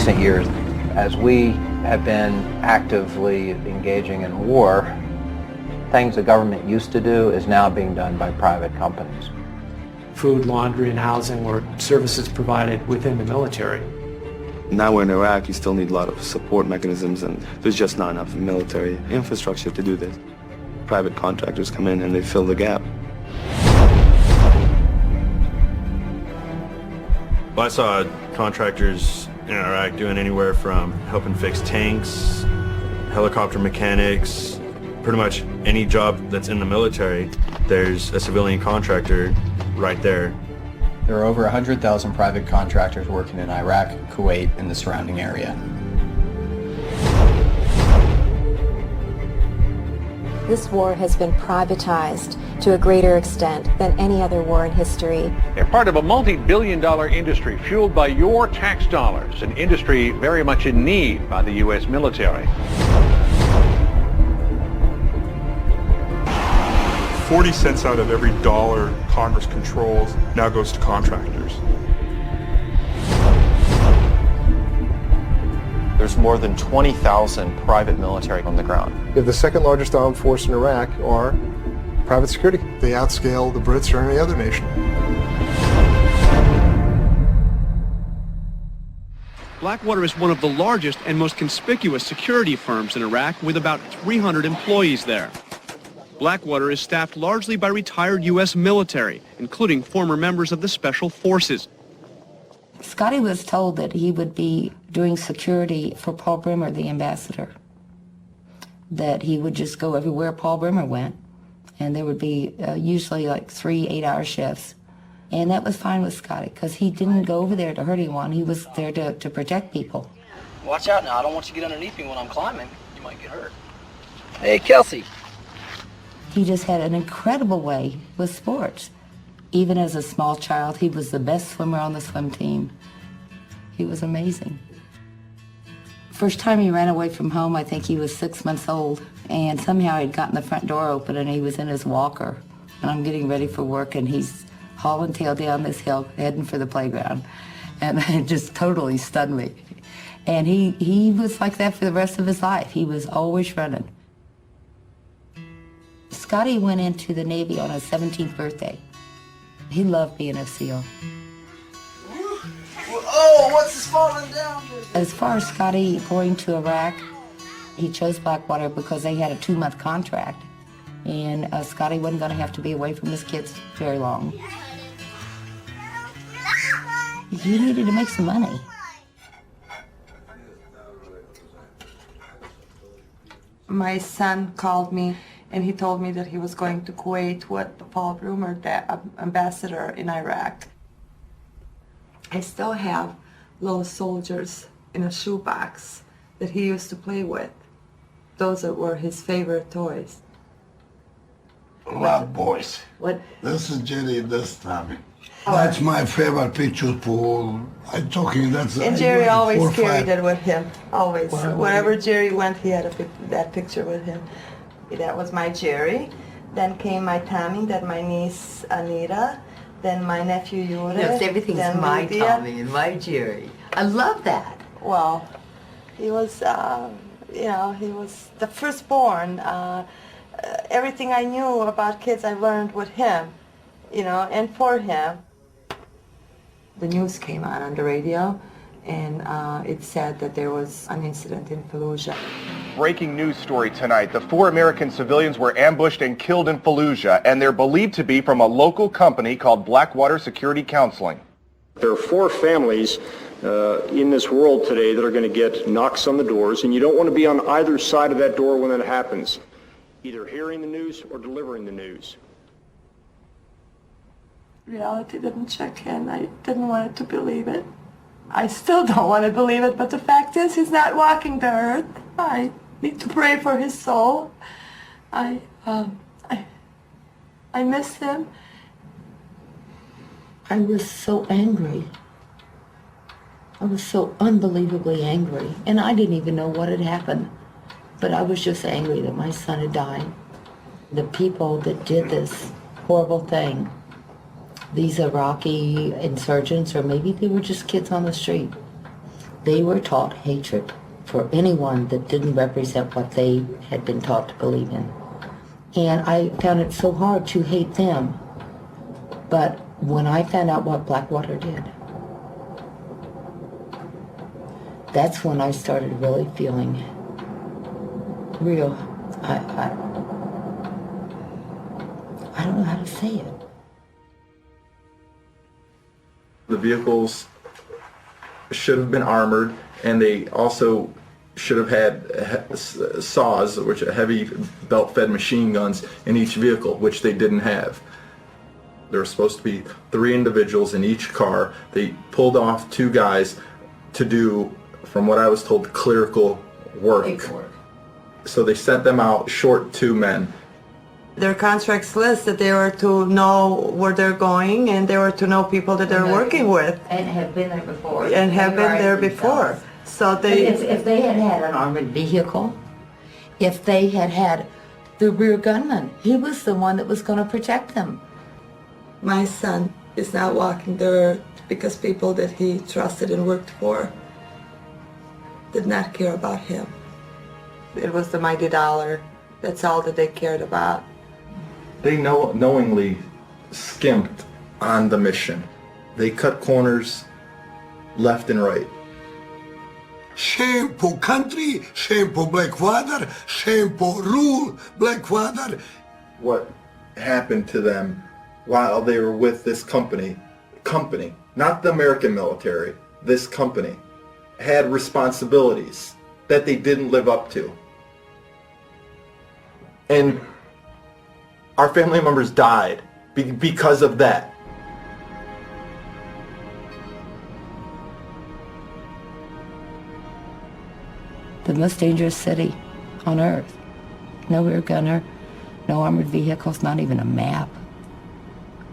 recent years, as we have been actively engaging in war, things the government used to do is now being done by private companies. Food, laundry, and housing were services provided within the military. Now we're in Iraq, you still need a lot of support mechanisms, and there's just not enough military infrastructure to do this. Private contractors come in and they fill the gap. Well, I saw contractors in Iraq doing anywhere from helping fix tanks, helicopter mechanics, pretty much any job that's in the military, there's a civilian contractor right there. There are over 100,000 private contractors working in Iraq, Kuwait, and the surrounding area. This war has been privatized to a greater extent than any other war in history. They're part of a multi-billion-dollar industry fueled by your tax dollars, an industry very much in need by the U.S. military. 40 cents out of every dollar Congress controls now goes to contractors. There's more than 20,000 private military on the ground. You have the second largest armed force in Iraq are private security. They outscale the Brits or any other nation. Blackwater is one of the largest and most conspicuous security firms in Iraq, with about 300 employees there. Blackwater is staffed largely by retired U.S. military, including former members of the Special Forces. Scotty was told that he would be doing security for Paul Bremer, the ambassador, that he would just go everywhere Paul Bremer went, and there would be usually like 3 8-hour shifts. And that was fine with Scotty, because he didn't go over there to hurt anyone. He was there to protect people. Watch out now. I don't want you to get underneath me when I'm climbing. You might get hurt. Hey, Kelsey. He just had an incredible way with sports. Even as a small child, he was the best swimmer on the swim team. He was amazing. First time he ran away from home, I think he was 6 months old, and somehow he'd gotten the front door open and he was in his walker. And I'm getting ready for work and he's hauling tail down this hill, heading for the playground. And it just totally stunned me. And he was like that for the rest of his life. He was always running. Scotty went into the Navy on his 17th birthday. He loved being a SEAL. Oh, what's this falling down? As far as Scotty going to Iraq, he chose Blackwater because they had a 2-month contract. And Scotty wasn't going to have to be away from his kids very long. He needed to make some money. My son called me and he told me that he was going to Kuwait with Paul Bremer, the ambassador in Iraq. I still have little soldiers in a shoebox that he used to play with. Those were his favorite toys. Wow, boys. What? This is Jerry this time. That's my favorite picture for, I'm talking, that's... And Jerry always 4 or 5. carried it with him, always. Wow. Wherever Jerry went, he had that picture with him. That was my Jerry. Then came my Tommy, then my niece Anita, then my nephew Yuri. Yes, everything's then my Lydia. Tommy and my Jerry. I love that. Well, he was, he was the firstborn. Everything I knew about kids I learned with him, and for him. The news came on the radio, and it said that there was an incident in Fallujah. Breaking news story tonight. The 4 American civilians were ambushed and killed in Fallujah, and they're believed to be from a local company called Blackwater Security Counseling. There are 4 families in this world today that are going to get knocks on the doors, and you don't want to be on either side of that door when that happens, either hearing the news or delivering the news. Reality didn't check in. I didn't want to believe it. I still don't want to believe it, but the fact is he's not walking the earth. I need to pray for his soul. I miss him. I was so angry. I was so unbelievably angry. And I didn't even know what had happened. But I was just angry that my son had died. The people that did this horrible thing, these Iraqi insurgents, or maybe they were just kids on the street, They were taught hatred for anyone that didn't represent what they had been taught to believe in. And I found it so hard to hate them. But when I found out what Blackwater did, that's when I started really feeling real. I don't know how to say it. The vehicles should have been armored, and they also should have had saws, which are heavy belt-fed machine guns, in each vehicle, which they didn't have. There were supposed to be 3 individuals in each car. They pulled off 2 guys to do, from what I was told, clerical work. So they sent them out short 2 men. Their contracts list that they were to know where they're going, and they were to know people that they're working with. And have been there before. And have been there before. So they... If they had had an armored vehicle, if they had had the rear gunman, he was the one that was going to protect them. My son is not walking the earth because people that he trusted and worked for did not care about him. It was the mighty dollar. That's all that they cared about. They knowingly skimped on the mission. They cut corners left and right. Shame for country, shame for Blackwater, shame for rule Blackwater. What happened to them while they were with this company, not the American military, this company, had responsibilities that they didn't live up to. And our family members died because of that. The most dangerous city on earth. No rear gunner, no armored vehicles, not even a map.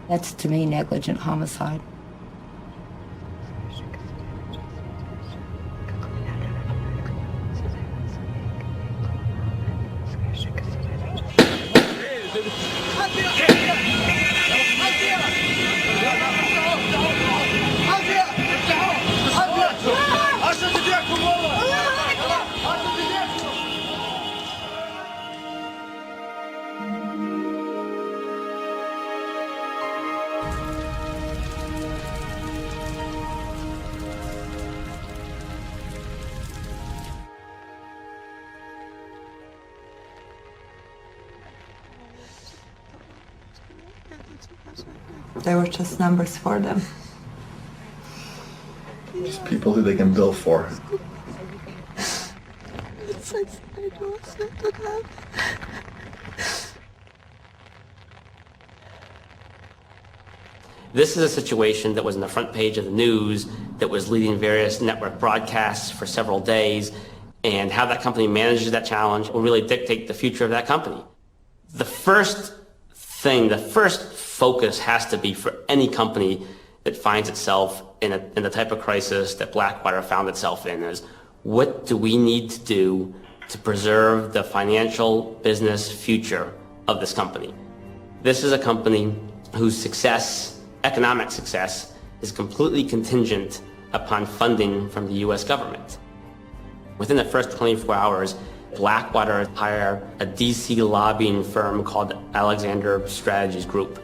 That's, to me, negligent homicide. They were just numbers for them. Just people who they can bill for. This is a situation that was on the front page of the news, that was leading various network broadcasts for several days, and how that company manages that challenge will really dictate the future of that company. The first focus has to be for any company that finds itself in the type of crisis that Blackwater found itself in is, what do we need to do to preserve the financial business future of this company? This is a company whose success, economic success, is completely contingent upon funding from the U.S. government. Within the first 24 hours, Blackwater hired a DC lobbying firm called Alexander Strategies Group.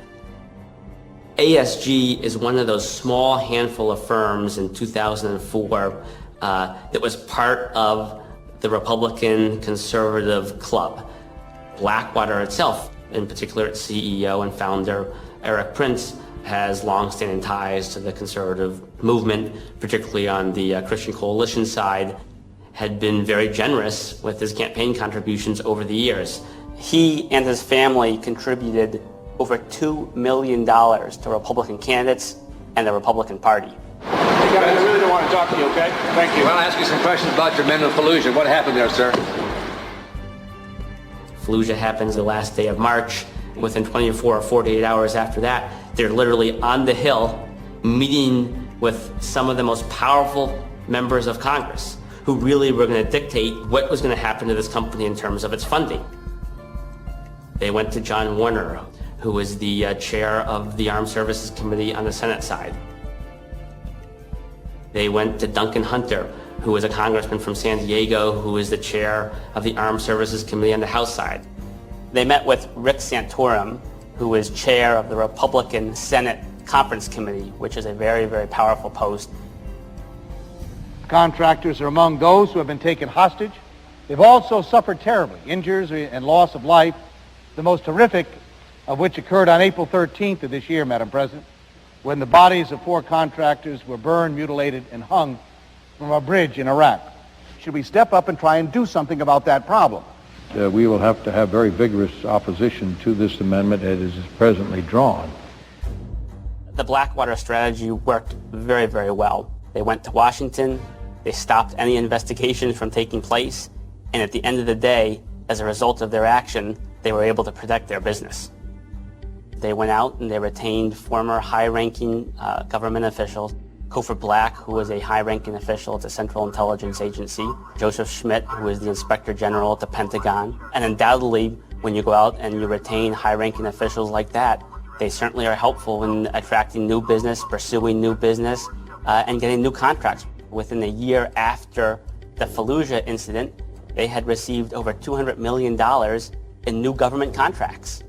ASG is one of those small handful of firms in 2004 that was part of the Republican conservative club. Blackwater itself, in particular its CEO and founder, Eric Prince, has long-standing ties to the conservative movement, particularly on the Christian Coalition side, had been very generous with his campaign contributions over the years. He and his family contributed over $2 million to Republican candidates and the Republican Party. I really don't want to talk to you, okay? Thank you. Well, I'll ask you some questions about your men in Fallujah. What happened there, sir? Fallujah happens the last day of March. Within 24 or 48 hours after that, they're literally on the Hill meeting with some of the most powerful members of Congress who really were going to dictate what was going to happen to this company in terms of its funding. They went to John Warner, who was the chair of the Armed Services Committee on the Senate side. They went to Duncan Hunter, who is a congressman from San Diego, who is the chair of the Armed Services Committee on the House side. They met with Rick Santorum, who is chair of the Republican Senate Conference Committee, which is a very, very powerful post. Contractors are among those who have been taken hostage. They've also suffered terribly, injuries and loss of life, the most horrific of which occurred on April 13th of this year, Madam President, when the bodies of 4 contractors were burned, mutilated, and hung from a bridge in Iraq. Should we step up and try and do something about that problem? We will have to have very vigorous opposition to this amendment as it is presently drawn. The Blackwater strategy worked very, very well. They went to Washington, they stopped any investigations from taking place, and at the end of the day, as a result of their action, they were able to protect their business. They went out and they retained former high-ranking government officials. Cofer Black, who was a high-ranking official at the Central Intelligence Agency, Joseph Schmidt, who is the Inspector General at the Pentagon. And undoubtedly, when you go out and you retain high-ranking officials like that, they certainly are helpful in attracting new business, pursuing new business, and getting new contracts. Within a year after the Fallujah incident, they had received over $200 million in new government contracts.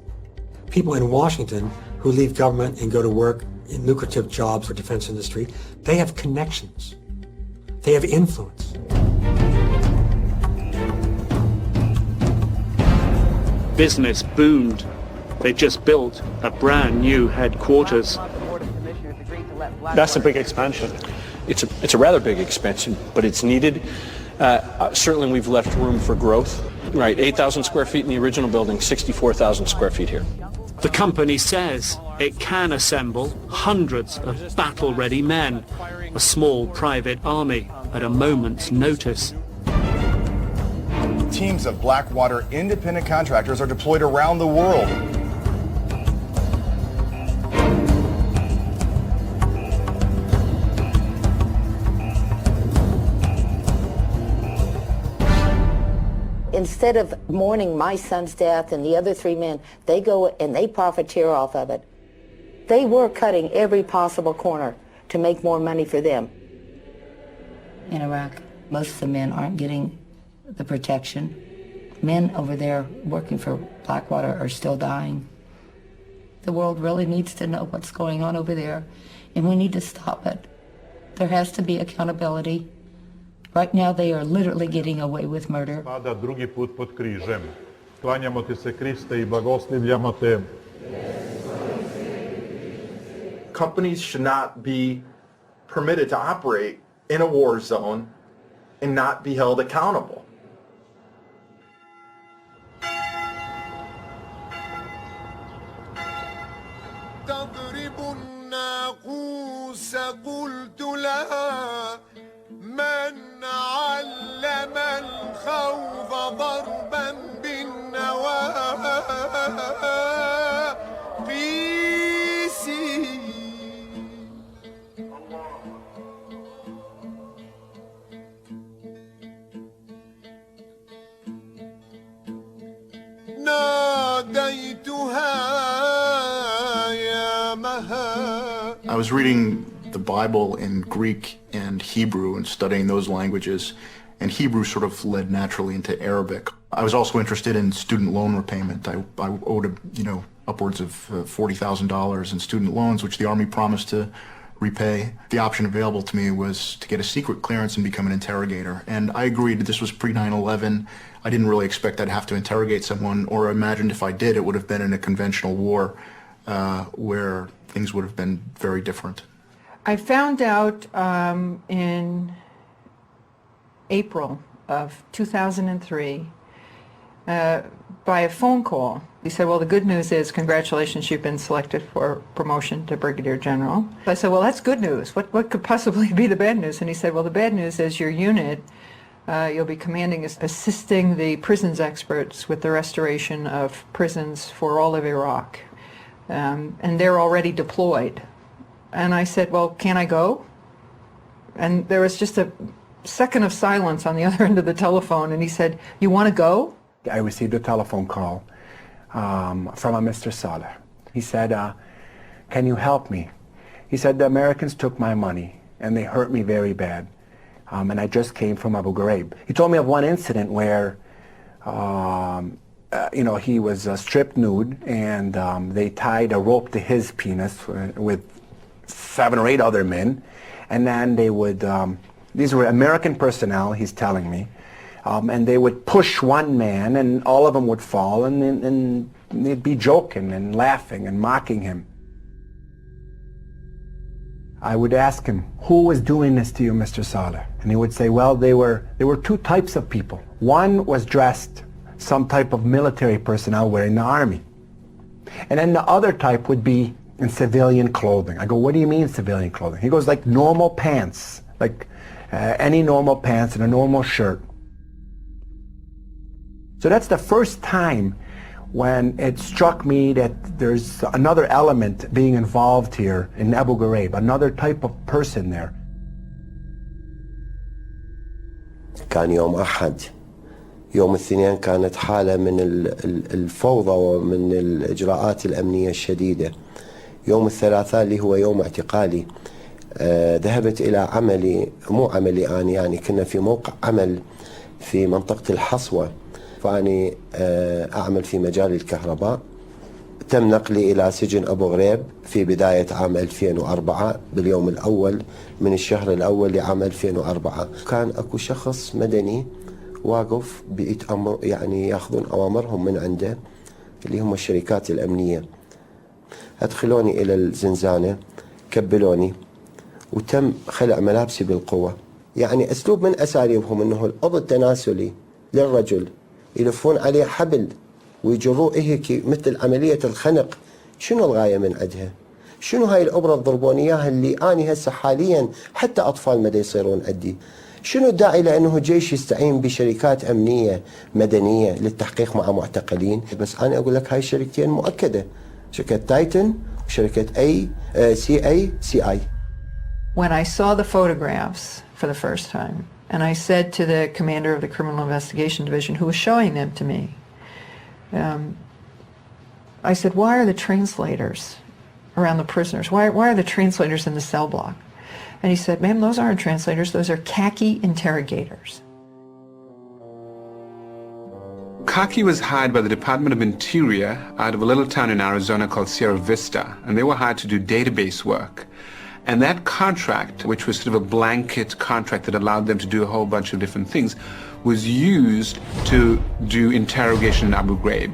People in Washington who leave government and go to work in lucrative jobs for defense industry, they have connections. They have influence. Business boomed. They just built a brand new headquarters. That's a big expansion. It's a rather big expansion, but it's needed. Certainly we've left room for growth. Right, 8,000 square feet in the original building, 64,000 square feet here. The company says it can assemble hundreds of battle-ready men, a small private army at a moment's notice. Teams of Blackwater independent contractors are deployed around the world. Instead of mourning my son's death and the other 3 men, they go and they profiteer off of it. They were cutting every possible corner to make more money for them. In Iraq, most of the men aren't getting the protection. Men over there working for Blackwater are still dying. The world really needs to know what's going on over there, and we need to stop it. There has to be accountability. Right now they are literally getting away with murder. Pada drugi put pod križem. Klanjamo ti se, Kriste, I blagoslivljamo te. Companies should not be permitted to operate in a war zone and not be held accountable. من علم الخوف ضربا بالنواقيس ناديتها يا مها. I was reading the Bible in Greek and Hebrew and studying those languages, and Hebrew sort of led naturally into Arabic. I was also interested in student loan repayment. I owed, upwards of $40,000 in student loans, which the Army promised to repay. The option available to me was to get a secret clearance and become an interrogator, and I agreed. This was pre-9/11. I didn't really expect I'd have to interrogate someone, or imagined if I did, it would have been in a conventional war where things would have been very different. I found out in April of 2003 by a phone call. He said, well, the good news is, congratulations, you've been selected for promotion to Brigadier General. I said, well, that's good news. What could possibly be the bad news? And he said, well, the bad news is your unit, you'll be commanding, assisting the prisons experts with the restoration of prisons for all of Iraq. And they're already deployed. And I said, well, can I go? And there was just a second of silence on the other end of the telephone, and he said, you want to go? I received a telephone call from a Mr. Saleh. He said, can you help me? He said, the Americans took my money, and they hurt me very bad. and I just came from Abu Ghraib. He told me of one incident where he was stripped nude, and they tied a rope to his penis with 7 or 8 other men, and then they would, these were American personnel, he's telling me, and they would push one man, and all of them would fall, and they'd be joking and laughing and mocking him. I would ask him, who was doing this to you, Mr. Saleh? And he would say, well, there were 2 types of people. One was dressed some type of military personnel wearing the army. And then the other type would be in civilian clothing. I go, what do you mean civilian clothing? He goes, like normal pants, like any normal pants and a normal shirt. So that's the first time when it struck me that there's another element being involved here in Abu Ghraib, another type of person there. كان يوم أحد. يوم الاثنين كانت حالة من الفوضى ومن الإجراءات الأمنية الشديدة. يوم الثلاثاء اللي هو يوم اعتقالي ذهبت إلى عملي، مو عملي أنا يعني كنا في موقع عمل في منطقة الحصوة، فأني أعمل في مجال الكهرباء. تم نقلي إلى سجن أبو غريب في بداية عام 2004 باليوم الأول من الشهر الأول لعام 2004. كان أكو شخص مدني واقف بيتأمر، يعني ياخذون أوامرهم من عنده اللي هم الشركات الأمنية. أدخلوني إلى الزنزانة، كبلوني، وتم خلع ملابسي بالقوة. يعني أسلوب من أساليبهم أنه القبض التناسلي للرجل يلفون عليه حبل ويجروه هيك مثل عملية الخنق. شنو الغاية من عندها؟ شنو هاي الأبرة تضربون إياها اللي أنا هسه حاليا حتى أطفال مدى يصيرون عندي؟ شنو الداعي لأنه جيش يستعين بشركات أمنية مدنية للتحقيق مع معتقلين؟ بس أنا أقول لك هاي الشركتين مؤكدة، شركة تايتن وشركة CI. When I saw the photographs for the first time, and I said to the commander of the Criminal Investigation Division who was showing them to me, I said, why are the translators around the prisoners? Why are the translators in the cell block? And he said, ma'am, those aren't translators, those are khaki interrogators. Khaki was hired by the Department of Interior out of a little town in Arizona called Sierra Vista, and they were hired to do database work. And that contract, which was sort of a blanket contract that allowed them to do a whole bunch of different things, was used to do interrogation in Abu Ghraib.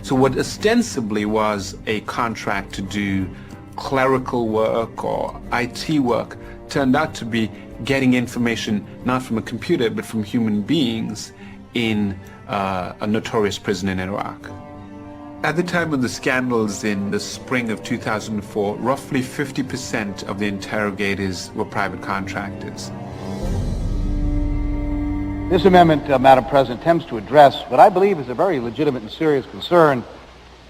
So what ostensibly was a contract to do clerical work or IT work turned out to be getting information not from a computer but from human beings in a notorious prison in Iraq. At the time of the scandals in the spring of 2004, roughly 50% of the interrogators were private contractors. This amendment, Madam President, attempts to address what I believe is a very legitimate and serious concern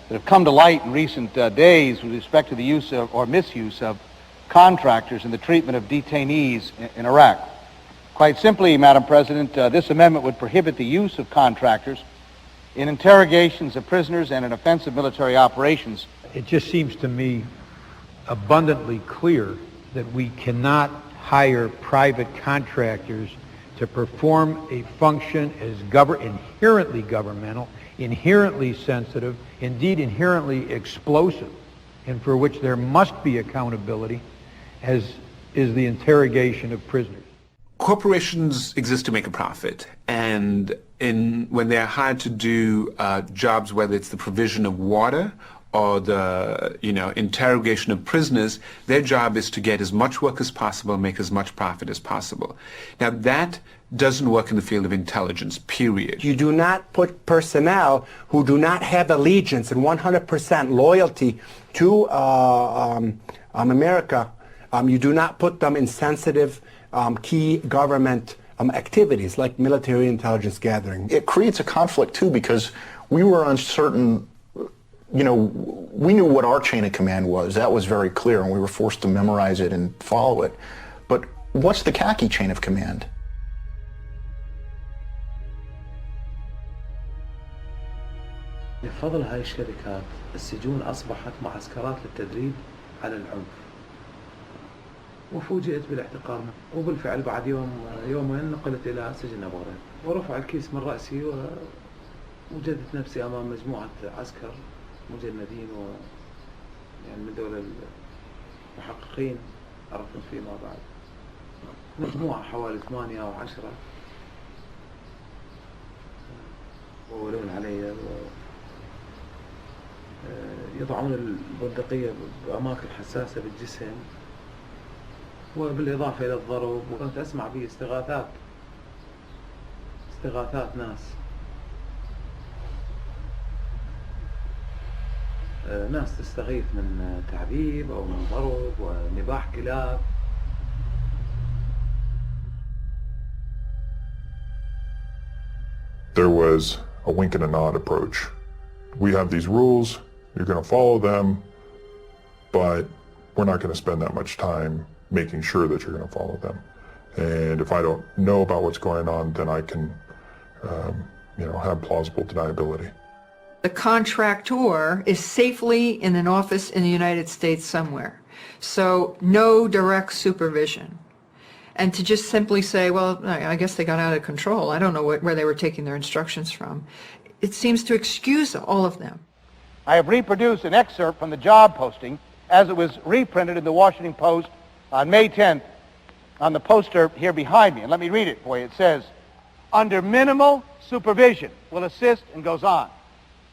that have come to light in recent days with respect to the use of, or misuse of contractors in the treatment of detainees in Iraq. Quite simply, Madam President, this amendment would prohibit the use of contractors in interrogations of prisoners and in offensive military operations. It just seems to me abundantly clear that we cannot hire private contractors to perform a function as inherently governmental, inherently sensitive, indeed inherently explosive, and for which there must be accountability, as is the interrogation of prisoners. Corporations exist to make a profit, and when they're hired to do jobs, whether it's the provision of water or the interrogation of prisoners, their job is to get as much work as possible, make as much profit as possible. Now that doesn't work in the field of intelligence, period. You do not put personnel who do not have allegiance and 100% loyalty to America, you do not put them in sensitive key government activities like military intelligence gathering. It creates a conflict too, because we were uncertain, we knew what our chain of command was. That was very clear, and we were forced to memorize it and follow it. But what's the khaki chain of command? بفضل هاي الشركات السجون أصبحت معسكرات للتدريب على العنف. وفوجئت بالاعتقال، وبالفعل بعد يومين نقلت إلى سجن أبو غريب، ورفع الكيس من رأسي ووجدت نفسي أمام مجموعة عسكر مجندين يعني من دول المحققين عرفتم فيما بعد، مجموعة حوالي 8 أو 10 وولون علي يضعون البندقية بأماكن حساسة بالجسم، وبالإضافة إلى الضرب، وكنت أسمع به استغاثات ناس تستغيث من تعذيب أو من ضرب ونباح كلاب. There was a wink and a nod approach. We have these rules, you're going to follow them, but we're not going to spend that much time making sure that you're going to follow them. And if I don't know about what's going on, then I can, have plausible deniability. The contractor is safely in an office in the United States somewhere, so no direct supervision. And to just simply say, well, I guess they got out of control, I don't know where they were taking their instructions from, it seems to excuse all of them. I have reproduced an excerpt from the job posting as it was reprinted in the Washington Post on May 10th on the poster here behind me. And let me read it for you. It says, under minimal supervision, will assist, and goes on.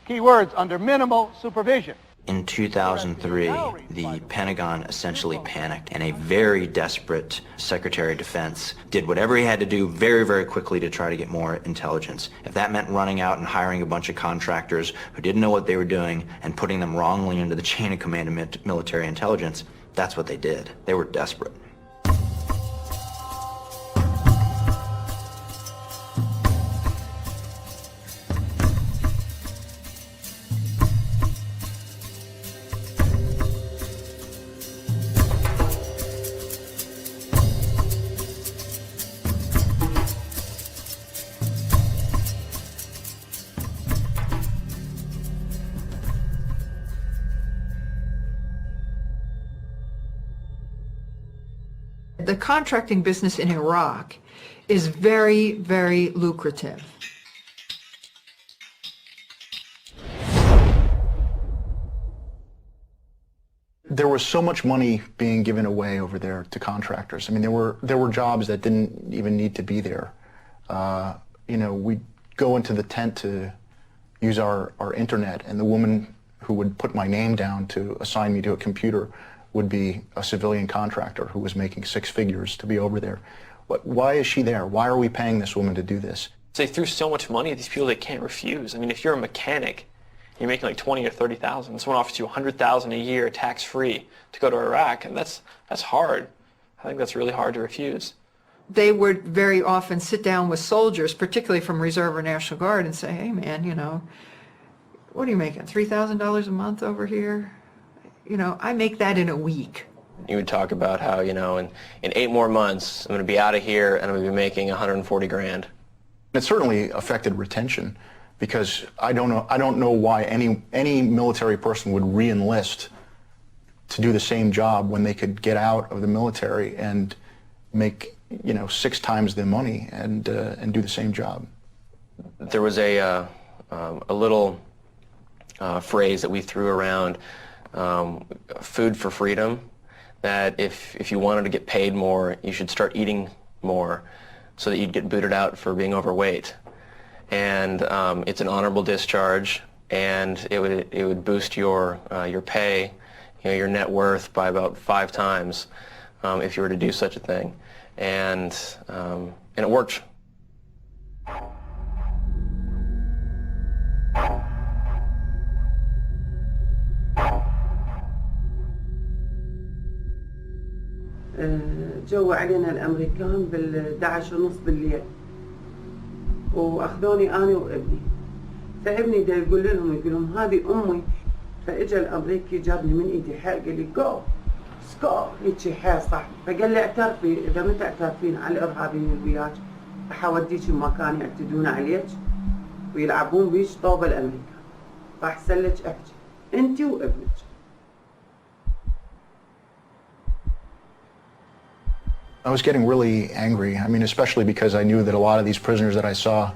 Key words, under minimal supervision. In 2003, the Pentagon essentially panicked, and a very desperate Secretary of Defense did whatever he had to do very, very quickly to try to get more intelligence. If that meant running out and hiring a bunch of contractors who didn't know what they were doing and putting them wrongly into the chain of command of military intelligence, that's what they did. They were desperate. The contracting business in Iraq is very, very lucrative. There was so much money being given away over there to contractors. I mean, there were jobs that didn't even need to be there. We'd go into the tent to use our internet, and the woman who would put my name down to assign me to a computer would be a civilian contractor who was making 6 figures to be over there. But why is she there? Why are we paying this woman to do this? They threw so much money at these people they can't refuse. I mean, if you're a mechanic, you're making like 20 or 30,000. Someone offers you 100,000 a year tax-free to go to Iraq, and that's hard. I think that's really hard to refuse. They would very often sit down with soldiers, particularly from Reserve or National Guard, and say, hey man, what are you making, $3,000 a month over here? I make that in a week. You would talk about how, in 8 more months, I'm going to be out of here and I'm going to be making 140 grand. It certainly affected retention, because I don't know why any military person would re-enlist to do the same job when they could get out of the military and make 6 times the money and do the same job. There was a little phrase that we threw around, food for freedom, that if you wanted to get paid more, you should start eating more so that you'd get booted out for being overweight. And it's an honorable discharge, and it would boost your pay, your net worth by about 5 times if you were to do such a thing. And it worked. جو علينا الامريكان بال11:30 بالليل، واخذوني انا وابني، فابني دا يقول لهم هذه امي، فاجا الامريكي جابني من ايدي حق قال لي جو سكو هيك حيل صح، فقال لي اعترفي، اذا ما تعترفين على الارهابيين وياك راح اوديك بمكان يعتدون عليك ويلعبون بيش طوبه الامريكان، راح لك احكي انت وابنك. I was getting really angry. I mean, especially because I knew that a lot of these prisoners that I saw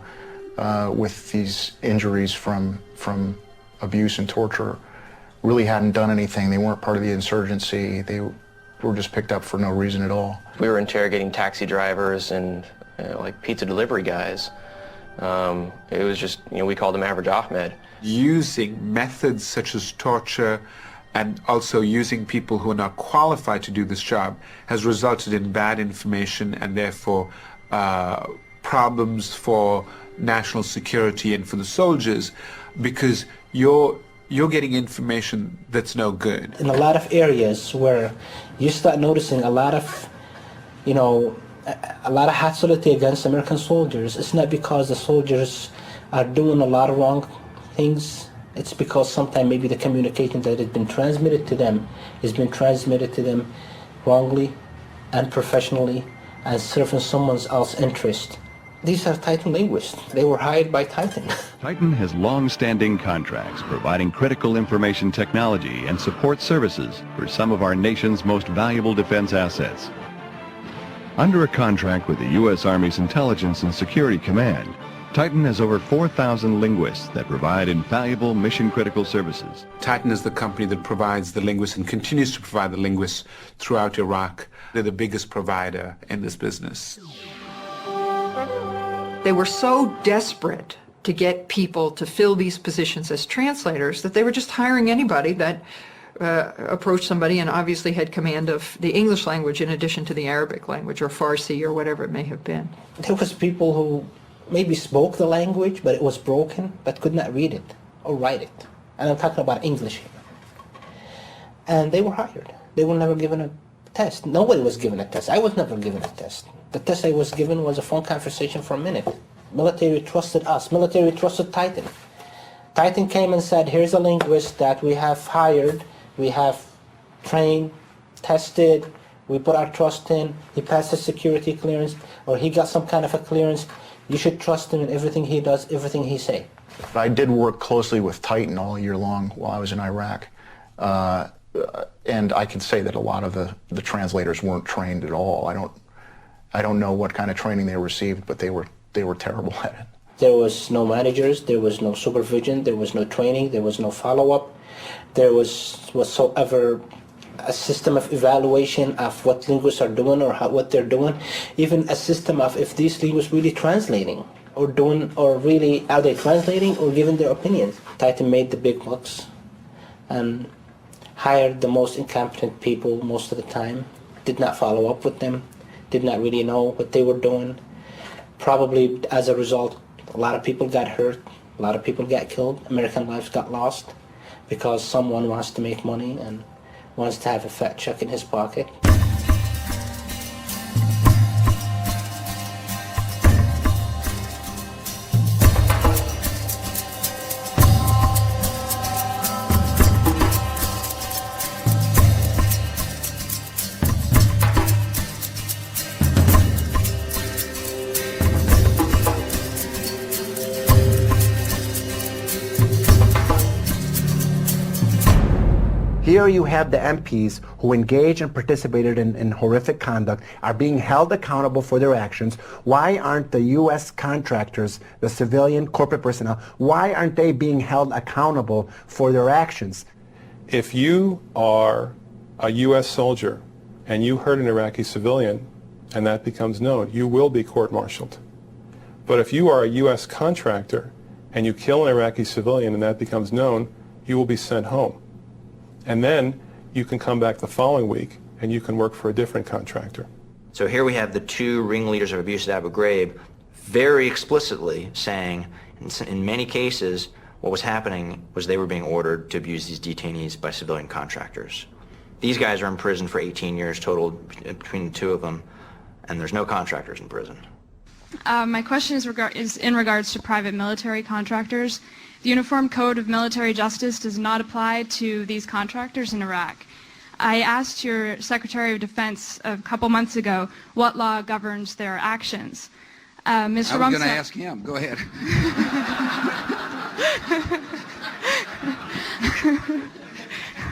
with these injuries from abuse and torture really hadn't done anything. They weren't part of the insurgency. They were just picked up for no reason at all. We were interrogating taxi drivers and like pizza delivery guys. It was just, we called him Average Ahmed. Using methods such as torture and also using people who are not qualified to do this job has resulted in bad information and therefore problems for national security and for the soldiers, because you're getting information that's no good. In a lot of areas where you start noticing a lot of hostility against American soldiers, it's not because the soldiers are doing a lot of wrong things. It's because sometimes maybe the communication that has been transmitted to them has been transmitted to them wrongly, unprofessionally, and serving someone else's interest. These are Titan linguists. They were hired by Titan. Titan has long-standing contracts providing critical information technology and support services for some of our nation's most valuable defense assets. Under a contract with the U.S. Army's Intelligence and Security Command, Titan has over 4,000 linguists that provide invaluable mission-critical services. Titan is the company that provides the linguists and continues to provide the linguists throughout Iraq. They're the biggest provider in this business. They were so desperate to get people to fill these positions as translators that they were just hiring anybody that approached somebody and obviously had command of the English language in addition to the Arabic language or Farsi or whatever it may have been. There was people who maybe spoke the language, but it was broken, but could not read it or write it. And I'm talking about English here. And they were hired. They were never given a test. Nobody was given a test. I was never given a test. The test I was given was a phone conversation for a minute. Military trusted us. Military trusted Titan. Titan came and said, here's a linguist that we have hired, we have trained, tested, we put our trust in, he passed his security clearance, or he got some kind of a clearance. You should trust him in everything he does, everything he say. I did work closely with Titan all year long while I was in Iraq. And I can say that a lot of the translators weren't trained at all. I don't know what kind of training they received, but they were terrible at it. There was no managers, there was no supervision, there was no training, there was no follow-up. There was whatsoever a system of evaluation of what linguists are doing or what they're doing, even a system of if these linguists really translating or doing, or really are they translating or giving their opinions. Titan made the big bucks and hired the most incompetent people most of the time, did not follow up with them, did not really know what they were doing. Probably as a result, a lot of people got hurt, a lot of people got killed, American lives got lost because someone wants to make money and wants to have a fat check in his pocket. Here you have the MPs who engaged and participated in horrific conduct are being held accountable for their actions. Why aren't the U.S. contractors, the civilian corporate personnel, why aren't they being held accountable for their actions? If you are a U.S. soldier and you hurt an Iraqi civilian and that becomes known, you will be court-martialed. But if you are a U.S. contractor and you kill an Iraqi civilian and that becomes known, you will be sent home. And then you can come back the following week and you can work for a different contractor. So here we have the two ringleaders of abuse at Abu Ghraib very explicitly saying, in many cases, what was happening was they were being ordered to abuse these detainees by civilian contractors. These guys are in prison for 18 years total between the two of them, and there's no contractors in prison. My question is in regards to private military contractors. The Uniform Code of Military Justice does not apply to these contractors in Iraq. I asked your Secretary of Defense a couple months ago what law governs their actions. Mr. I was going to ask him. Go ahead.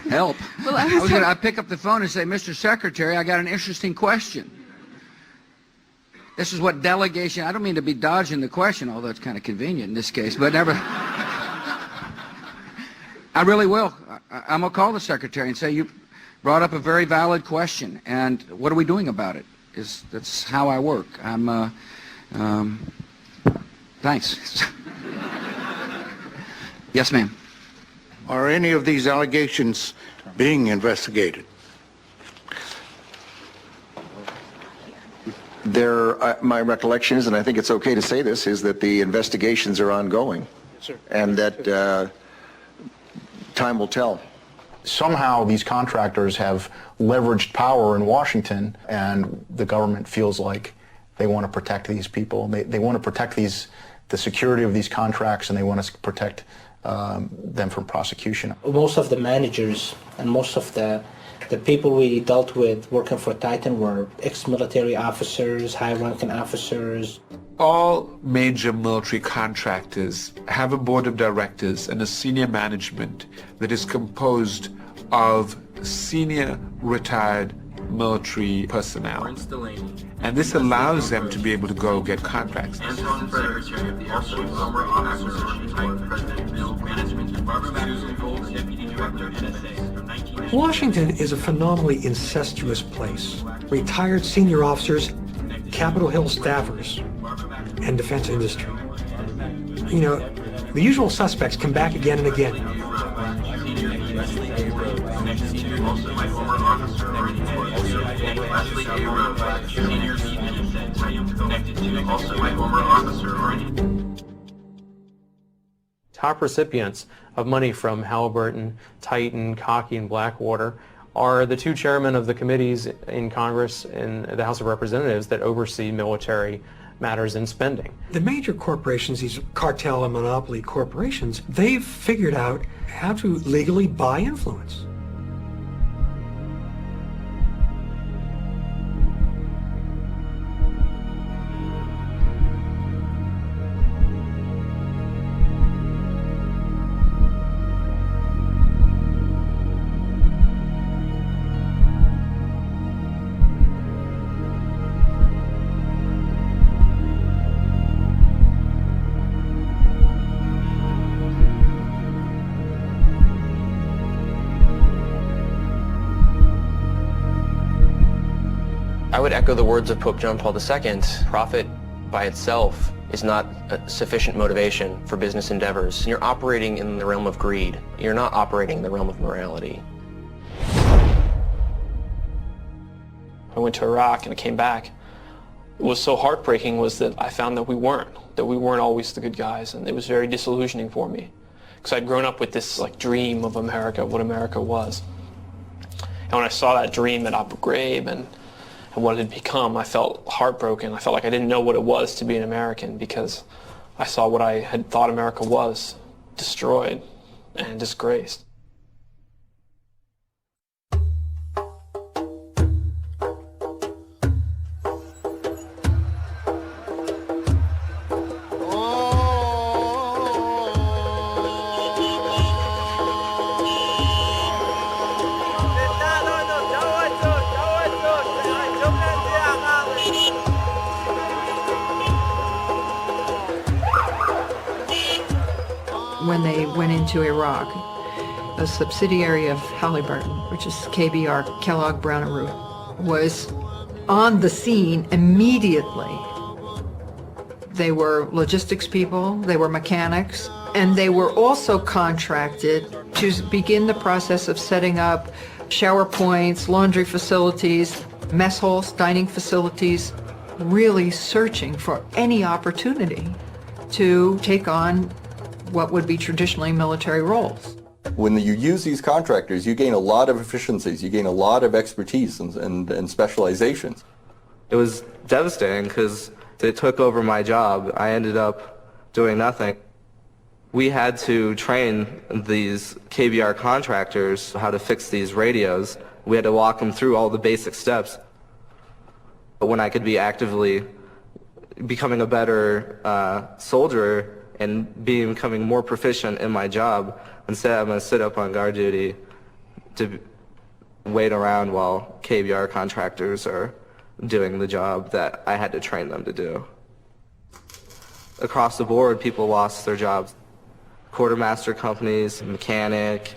Help. Well, I was going to pick up the phone and say, Mr. Secretary, I got an interesting question. This is what delegation, I don't mean to be dodging the question, although it's kind of convenient in this case, but never. I really will. I'm going to call the secretary and say, you brought up a very valid question, and what are we doing about it? That's how I work. Thanks. Yes, ma'am. Are any of these allegations being investigated? My recollection is, and I think it's okay to say this, is that the investigations are ongoing. Yes, sir. And that time will tell. Somehow these contractors have leveraged power in Washington, and the government feels like they want to protect these people. They want to protect the security of these contracts, and they want to protect them from prosecution. Most of the managers and most of the people we dealt with working for Titan were ex-military officers, high-ranking officers. All major military contractors have a board of directors and a senior management that is composed of senior retired military personnel. And this allows them to be able to go get contracts. Washington is a phenomenally incestuous place. Retired senior officers, Capitol Hill staffers, and defense industry. You know, the usual suspects come back again and again. Top recipients of money from Halliburton, Titan, Cockey, and Blackwater are the two chairmen of the committees in Congress and the House of Representatives that oversee military matters and spending. The major corporations, these cartel and monopoly corporations, they've figured out how to legally buy influence. I would echo the words of Pope John Paul II. Profit by itself is not a sufficient motivation for business endeavors. You're operating in the realm of greed. You're not operating in the realm of morality. I went to Iraq and I came back. What was so heartbreaking was that I found that we weren't always the good guys, and it was very disillusioning for me. Because I'd grown up with this dream of America, what America was. And when I saw that dream at Abu Ghraib and what it had become, I felt heartbroken. I felt like I didn't know what it was to be an American, because I saw what I had thought America was, destroyed and disgraced. When they went into Iraq, a subsidiary of Halliburton, which is KBR, Kellogg Brown and Root, was on the scene immediately. They were logistics people, they were mechanics, and they were also contracted to begin the process of setting up shower points, laundry facilities, mess halls, dining facilities, really searching for any opportunity to take on what would be traditionally military roles. When you use these contractors, you gain a lot of efficiencies, you gain a lot of expertise and specializations. It was devastating because it took over my job. I ended up doing nothing. We had to train these KBR contractors how to fix these radios. We had to walk them through all the basic steps. But when I could be actively becoming a better soldier and becoming more proficient in my job, instead I'm going to sit up on guard duty to wait around while KBR contractors are doing the job that I had to train them to do. Across the board, people lost their jobs. Quartermaster companies, mechanic,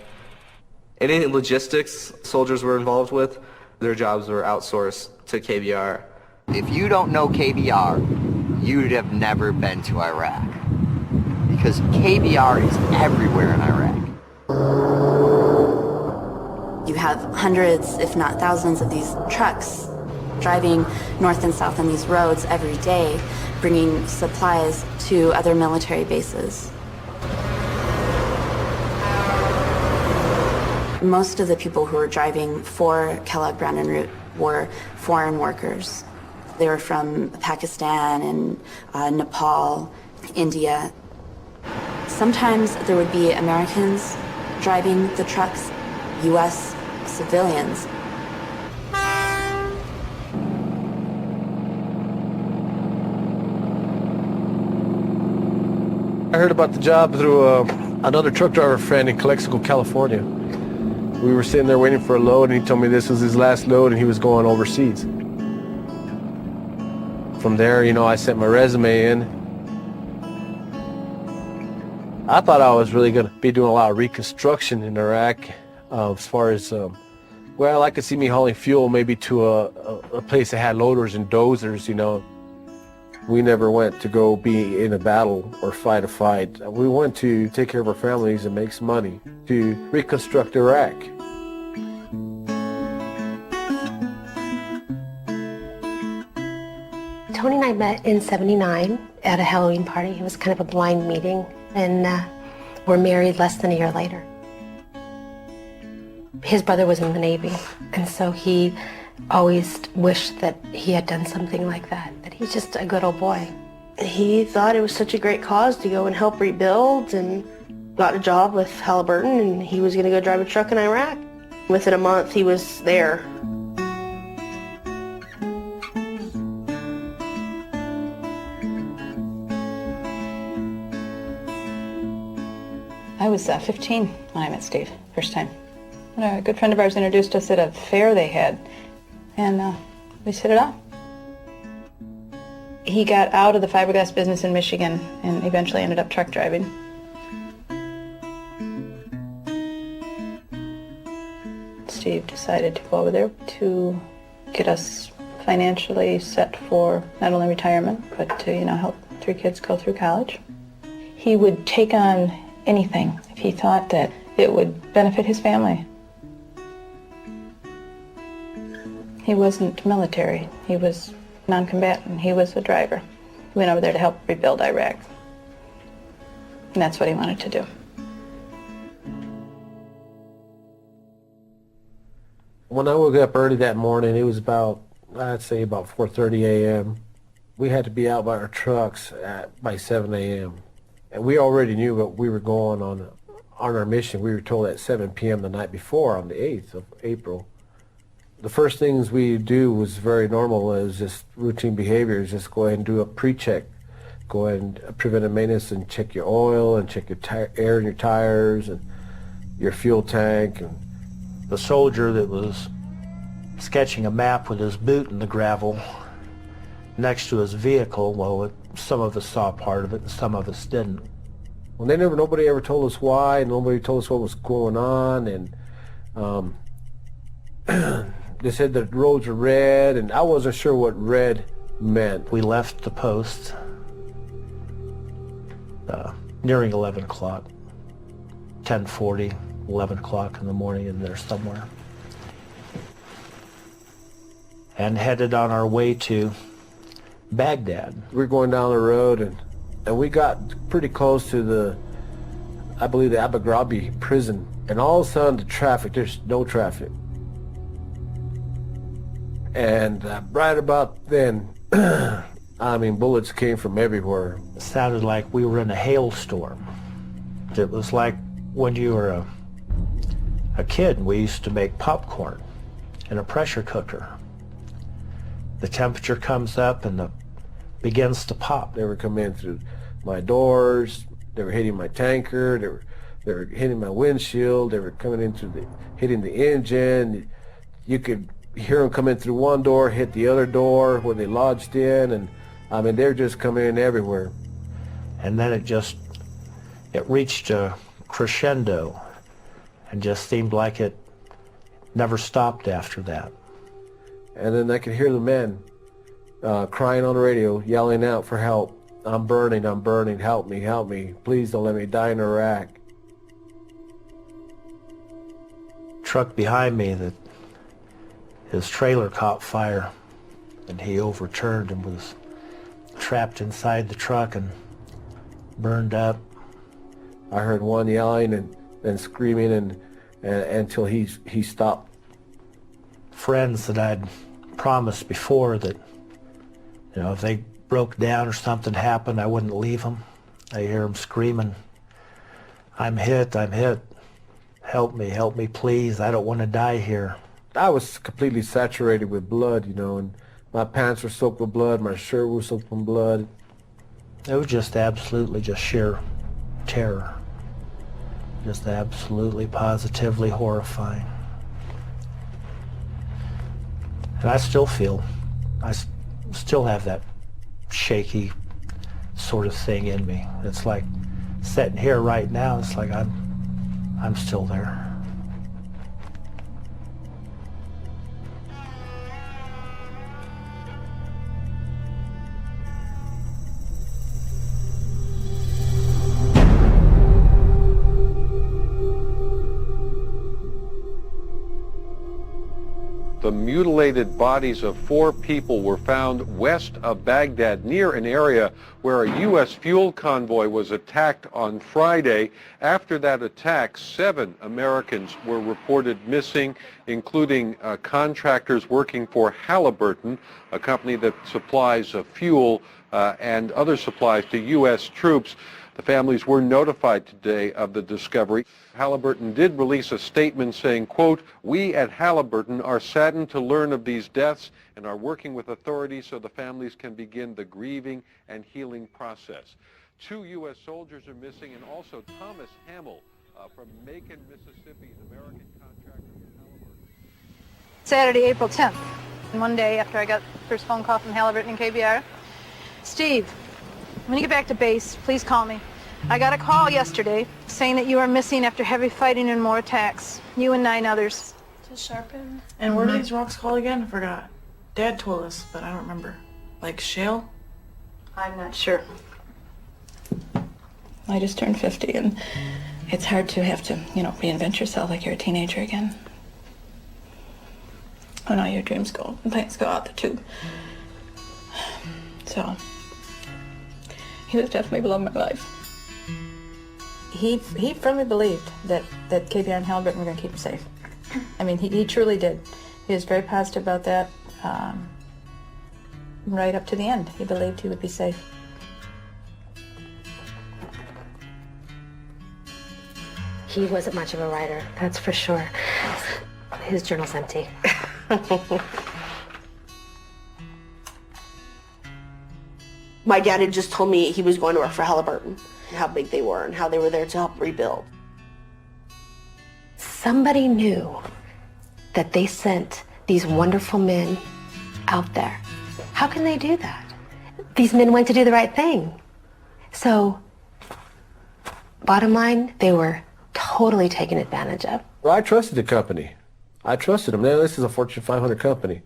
any logistics soldiers were involved with, their jobs were outsourced to KBR. If you don't know KBR, you'd have never been to Iraq. Because KBR is everywhere in Iraq. You have hundreds, if not thousands, of these trucks driving north and south on these roads every day, bringing supplies to other military bases. Most of the people who were driving for Kellogg Brown and Root were foreign workers. They were from Pakistan and Nepal, India. Sometimes there would be Americans driving the trucks, U.S. civilians. I heard about the job through another truck driver friend in Calexico, California. We were sitting there waiting for a load, and he told me this was his last load and he was going overseas. From there, you know, I sent my resume in. I thought I was really going to be doing a lot of reconstruction in Iraq, as far as, well, I could see me hauling fuel maybe to a place that had loaders and dozers, you know. We never went to go be in a battle or fight a fight. We went to take care of our families and make some money to reconstruct Iraq. Tony and I met in '79 at a Halloween party. It was kind of a blind meeting, and we're married less than a year later. His brother was in the Navy, and so he always wished that he had done something like that, that he's just a good old boy. He thought it was such a great cause to go and help rebuild, and got a job with Halliburton, and he was going to go drive a truck in Iraq. Within a month, he was there. I was 15 when I met Steve, first time. A good friend of ours introduced us at a fair they had, and we set it up. He got out of the fiberglass business in Michigan and eventually ended up truck driving. Steve decided to go over there to get us financially set for not only retirement, but to, you know, help 3 kids go through college. He would take on anything if he thought that it would benefit his family. He wasn't military. He was non-combatant. He was a driver. He went over there to help rebuild Iraq. And that's what he wanted to do. When I woke up early that morning, it was about, I'd say about 4:30 a.m. We had to be out by our trucks by 7 a.m. And we already knew what we were going on our mission. We were told at 7 p.m. the night before, on the 8th of April. The first things we do was very normal. It was just routine behaviors. Just go ahead and do a pre-check. Go ahead and preventive maintenance and check your oil and check your air in your tires and your fuel tank. And the soldier that was sketching a map with his boot in the gravel next to his vehicle, well, some of us saw part of it and some of us didn't. Well, nobody ever told us why. Nobody told us what was going on, and they said the roads were red, and I wasn't sure what red meant. We left the post nearing 11 o'clock, 10:40, 11 o'clock in the morning in there somewhere, and headed on our way to Baghdad. We were going down the road, and we got pretty close to I believe the Abu Ghraib prison, and all of a sudden the traffic, there's no traffic. And right about then, I mean, bullets came from everywhere. It sounded like we were in a hailstorm. It was like when you were a kid, we used to make popcorn in a pressure cooker. The temperature comes up and begins to pop. They were coming in through my doors, they were hitting my tanker, they were hitting my windshield, they were coming in through hitting the engine. You could You hear them come in through one door, hit the other door where they lodged in, and I mean, they're just coming in everywhere. And then it reached a crescendo and just seemed like it never stopped after that. And then I could hear the men crying on the radio, yelling out for help. I'm burning, help me, please don't let me die in Iraq. Truck behind me, that his trailer caught fire and he overturned and was trapped inside the truck and burned up. I heard one yelling and screaming and until he stopped. Friends that I'd promised before that, you know, if they broke down or something happened, I wouldn't leave them. I hear them screaming, I'm hit, help me, please, I don't want to die here. I was completely saturated with blood, you know, and my pants were soaked with blood, my shirt was soaked with blood. It was just absolutely just sheer terror. Just absolutely, positively horrifying. And I still feel, I still have that shaky sort of thing in me. It's like sitting here right now, it's like I'm still there. The mutilated bodies of 4 people were found west of Baghdad near an area where a U.S. fuel convoy was attacked on Friday. After that attack, 7 Americans were reported missing, including contractors working for Halliburton, a company that supplies fuel and other supplies to U.S. troops. The families were notified today of the discovery. Halliburton did release a statement saying, quote, "We at Halliburton are saddened to learn of these deaths and are working with authorities so the families can begin the grieving and healing process." 2 U.S. soldiers are missing, and also Thomas Hamill from Macon, Mississippi, an American contractor with Halliburton. Saturday, April 10th, one day after I got the first phone call from Halliburton and KBR. Steve, when you get back to base, please call me. I got a call yesterday saying that you are missing after heavy fighting and more attacks. You and 9 others. To sharpen. And what are these rocks called again? I forgot. Dad told us, but I don't remember. Like shale? I'm not sure. I just turned 50 and it's hard to have to, you know, reinvent yourself like you're a teenager again. Oh no, your dreams go and plans go out the tube. So, he was definitely the love of my life. He firmly believed that KBR and Halliburton were going to keep him safe. I mean, he truly did. He was very positive about that. Right up to the end, he believed he would be safe. He wasn't much of a writer, that's for sure. His journal's empty. My dad had just told me he was going to work for Halliburton, and how big they were, and how they were there to help rebuild. Somebody knew that they sent these wonderful men out there. How can they do that? These men went to do the right thing. So, bottom line, they were totally taken advantage of. Well, I trusted the company. I trusted them. Now, this is a Fortune 500 company.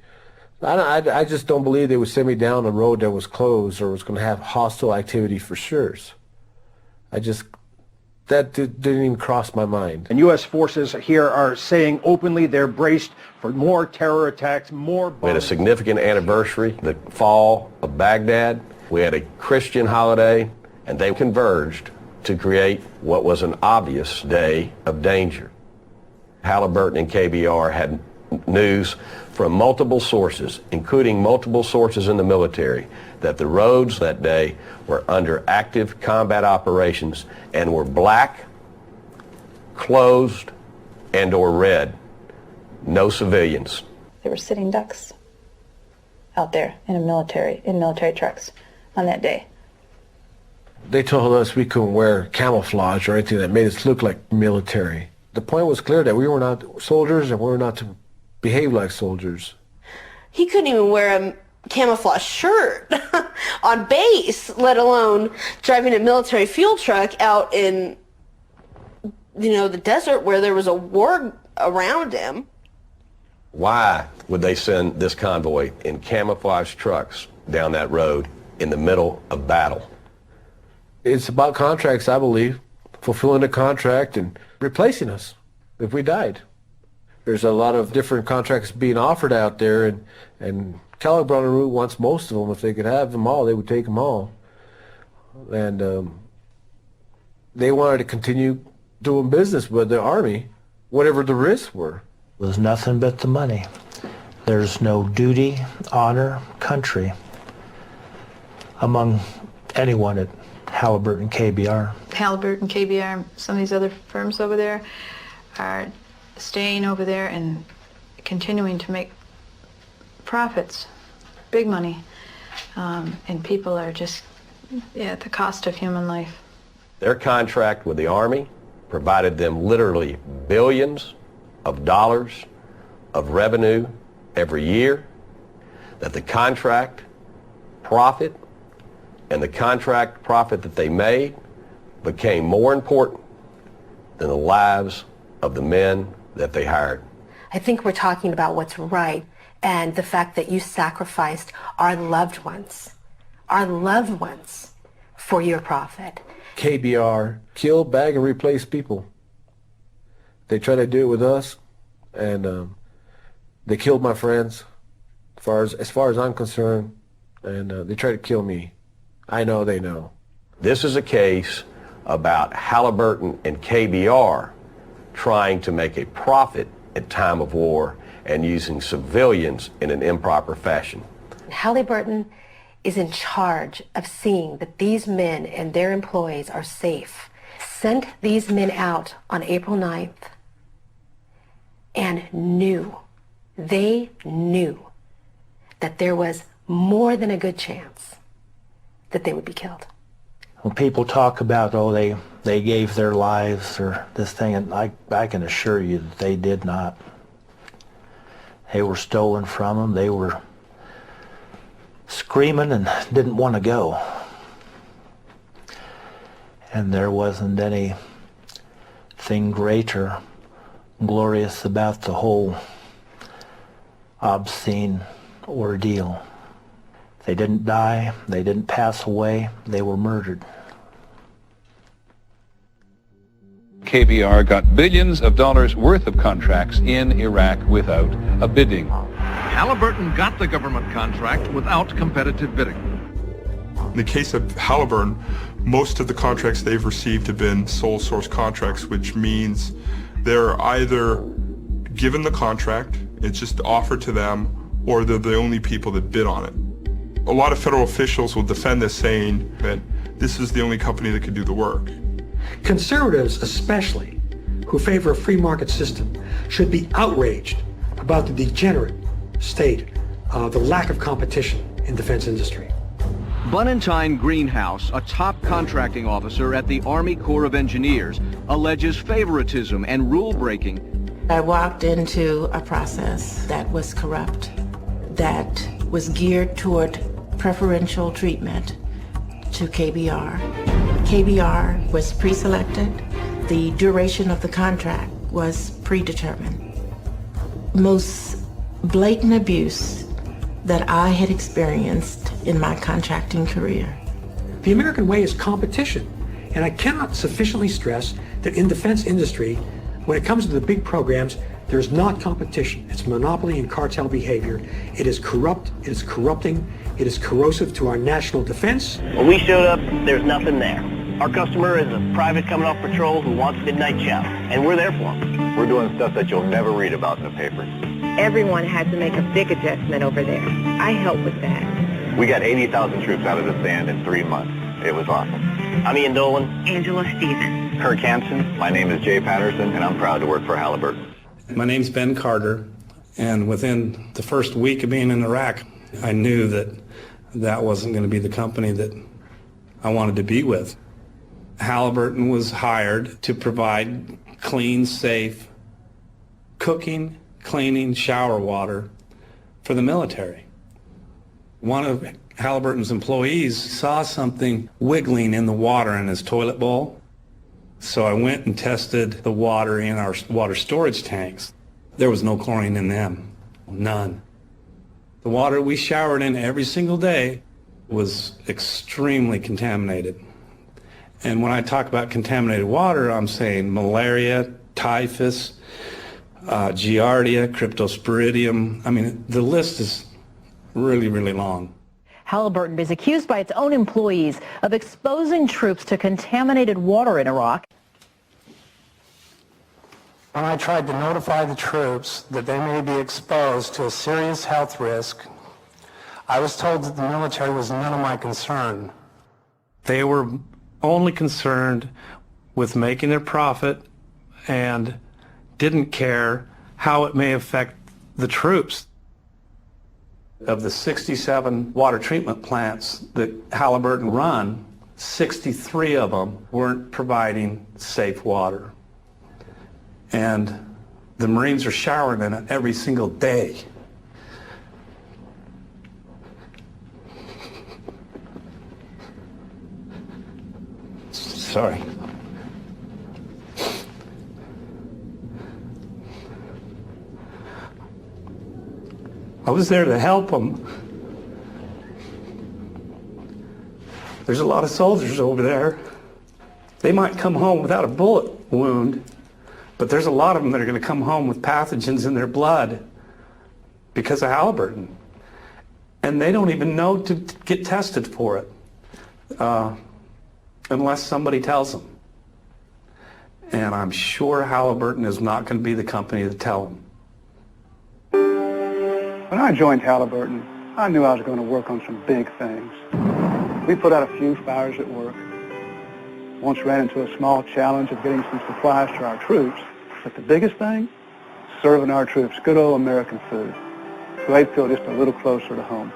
I just don't believe they would send me down a road that was closed or was going to have hostile activity for sure. That didn't even cross my mind. And U.S. forces here are saying openly they're braced for more terror attacks, more bombs. We had a significant anniversary, the fall of Baghdad. We had a Christian holiday, and they converged to create what was an obvious day of danger. Halliburton and KBR had news from multiple sources, including multiple sources in the military, that the roads that day were under active combat operations and were black, closed, and or red. No civilians. There were sitting ducks out there in military trucks on that day. They told us we couldn't wear camouflage or anything that made us look like military. The point was clear that we were not soldiers and we were not to behave like soldiers. He couldn't even wear a camouflage shirt on base, let alone driving a military fuel truck out in, the desert where there was a war around him. Why would they send this convoy in camouflage trucks down that road in the middle of battle? It's about contracts, I believe. Fulfilling a contract and replacing us if we died. There's a lot of different contracts being offered out there, and Kellogg Brown & Root wants most of them. If they could have them all, they would take them all. And they wanted to continue doing business with the Army, whatever the risks were. It was nothing but the money. There's no duty, honor, country among anyone at Halliburton KBR. Halliburton, KBR, some of these other firms over there are staying over there and continuing to make profits, big money, and people are just at the cost of human life. Their contract with the Army provided them literally billions of dollars of revenue every year, that the contract profit and the contract profit that they made became more important than the lives of the men that they hired. I think we're talking about what's right and the fact that you sacrificed our loved ones for your profit. KBR kill, bag, and replace people. They tried to do it with us, and they killed my friends, as far as I'm concerned, and they tried to kill me. I know they know. This is a case about Halliburton and KBR trying to make a profit at time of war and using civilians in an improper fashion. Halliburton is in charge of seeing that these men and their employees are safe. Sent these men out on April 9th and they knew that there was more than a good chance that they would be killed. When people talk about, they gave their lives or this thing, and I can assure you that they did not. They were stolen from them. They were screaming and didn't want to go. And there wasn't anything great or glorious about the whole obscene ordeal. They didn't die, they didn't pass away, they were murdered. KBR got billions of dollars worth of contracts in Iraq without a bidding. Halliburton got the government contract without competitive bidding. In the case of Halliburton, most of the contracts they've received have been sole source contracts, which means they're either given the contract, it's just offered to them, or they're the only people that bid on it. A lot of federal officials will defend this, saying that this is the only company that could do the work. Conservatives especially, who favor a free market system, should be outraged about the degenerate state of the lack of competition in defense industry. Bunentine Greenhouse, a top contracting officer at the Army Corps of Engineers, alleges favoritism and rule-breaking. I walked into a process that was corrupt, that was geared toward preferential treatment to KBR. KBR was pre-selected. The duration of the contract was predetermined. Most blatant abuse that I had experienced in my contracting career. The American way is competition, and I cannot sufficiently stress that in defense industry, when it comes to the big programs, there's not competition. It's monopoly and cartel behavior. It is corrupt, it is corrupting, it is corrosive to our national defense. When we showed up, there's nothing there. Our customer is a private coming off patrol who wants midnight chow, and we're there for him. We're doing stuff that you'll never read about in the papers. Everyone had to make a big adjustment over there. I helped with that. We got 80,000 troops out of the sand in 3 months. It was awesome. I'm Ian Dolan. Angela Stevens. Kirk Hansen. My name is Jay Patterson, and I'm proud to work for Halliburton. My name's Ben Carter, and within the first week of being in Iraq, I knew that that wasn't going to be the company that I wanted to be with. Halliburton was hired to provide clean, safe cooking, cleaning, shower water for the military. One of Halliburton's employees saw something wiggling in the water in his toilet bowl. So I went and tested the water in our water storage tanks. There was no chlorine in them, none. The water we showered in every single day was extremely contaminated. And when I talk about contaminated water, I'm saying malaria, typhus, giardia, cryptosporidium. I mean, the list is really, really long. Halliburton is accused by its own employees of exposing troops to contaminated water in Iraq. When I tried to notify the troops that they may be exposed to a serious health risk, I was told that the military was none of my concern. They were only concerned with making their profit and didn't care how it may affect the troops. Of the 67 water treatment plants that Halliburton run, 63 of them weren't providing safe water. And the Marines are showering in it every single day. Sorry. I was there to help them. There's a lot of soldiers over there. They might come home without a bullet wound, but there's a lot of them that are going to come home with pathogens in their blood because of Halliburton. And they don't even know to get tested for it unless somebody tells them. And I'm sure Halliburton is not going to be the company to tell them. When I joined Halliburton, I knew I was going to work on some big things. We put out a few fires at work. Once ran into a small challenge of getting some supplies to our troops. But the biggest thing, serving our troops good old American food. So they'd feel just a little closer to home.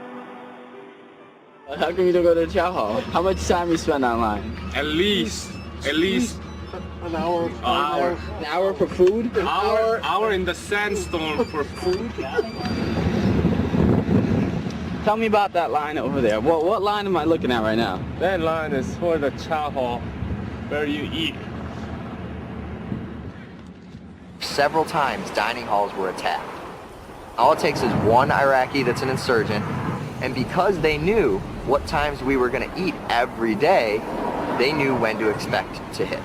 How come you don't go to the chow hall? How much time you spend online? At least an hour. An hour for food? An hour in the sandstorm for food. Tell me about that line over there. What line am I looking at right now? That line is for the chow hall, where you eat. Several times dining halls were attacked. All it takes is one Iraqi that's an insurgent, and because they knew what times we were going to eat every day, they knew when to expect to hit.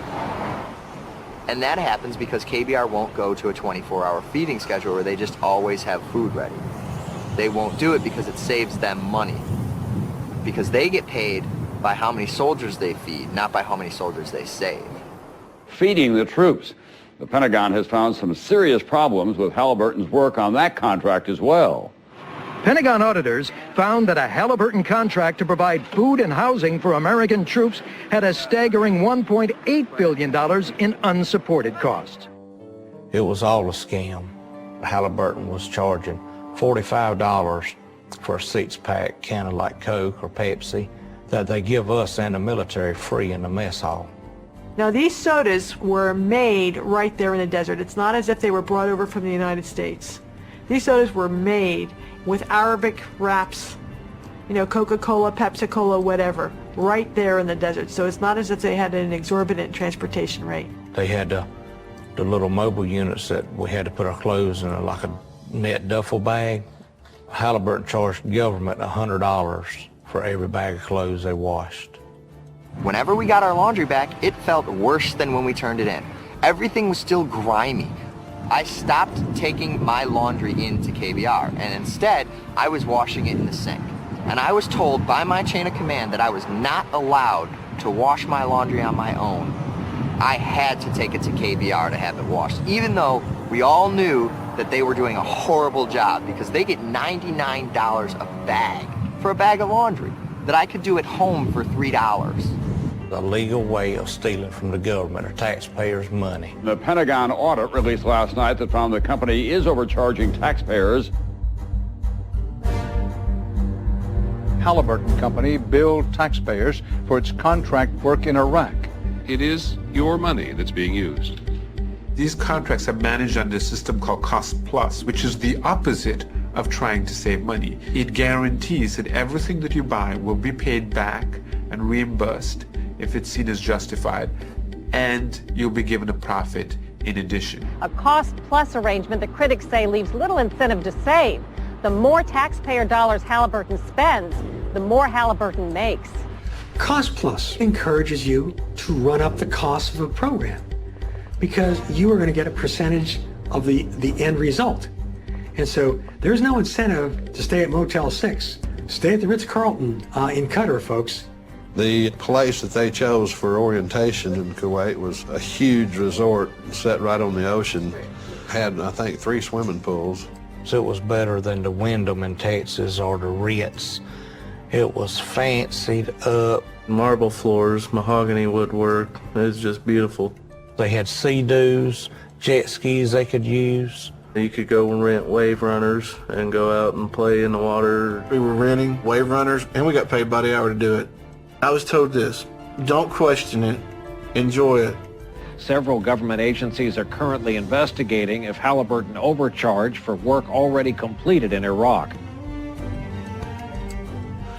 And that happens because KBR won't go to a 24-hour feeding schedule where they just always have food ready. They won't do it because it saves them money. Because they get paid by how many soldiers they feed, not by how many soldiers they save. Feeding the troops. The Pentagon has found some serious problems with Halliburton's work on that contract as well. Pentagon auditors found that a Halliburton contract to provide food and housing for American troops had a staggering $1.8 billion in unsupported costs. It was all a scam. Halliburton was charging $45 for a six-pack can of like Coke or Pepsi that they give us and the military free in the mess hall. Now these sodas were made right there in the desert. It's not as if they were brought over from the United States. These sodas were made with Arabic wraps, you know, Coca-Cola, Pepsi-Cola, whatever, right there in the desert. So it's not as if they had an exorbitant transportation rate. They had the little mobile units that we had to put our clothes in like a net duffel bag. Halliburton charged the government $100 for every bag of clothes they washed. Whenever we got our laundry back, it felt worse than when we turned it in. Everything was still grimy. I stopped taking my laundry into KBR, and instead, I was washing it in the sink. And I was told by my chain of command that I was not allowed to wash my laundry on my own. I had to take it to KBR to have it washed, even though we all knew that they were doing a horrible job because they get $99 a bag for a bag of laundry that I could do at home for $3. A legal way of stealing from the government or taxpayers' money. The Pentagon audit released last night that found the company is overcharging taxpayers. Halliburton Company billed taxpayers for its contract work in Iraq. It is your money that's being used. These contracts are managed under a system called cost plus, which is the opposite of trying to save money. It guarantees that everything that you buy will be paid back and reimbursed if it's seen as justified, and you'll be given a profit in addition. A cost-plus arrangement that critics say leaves little incentive to save. The more taxpayer dollars Halliburton spends, the more Halliburton makes. Cost plus encourages you to run up the cost of a program because you are going to get a percentage of the end result. And so there's no incentive to stay at Motel 6. Stay at the Ritz-Carlton in Qatar, folks. The place that they chose for orientation in Kuwait was a huge resort set right on the ocean. Had, I think, 3 swimming pools. So it was better than the Wyndham in Texas or the Ritz. It was fancied up. Marble floors, mahogany woodwork. It was just beautiful. They had sea-doos, jet skis they could use. You could go and rent wave runners and go out and play in the water. We were renting wave runners, and we got paid by the hour to do it. I was told this: don't question it, enjoy it. Several government agencies are currently investigating if Halliburton overcharged for work already completed in Iraq.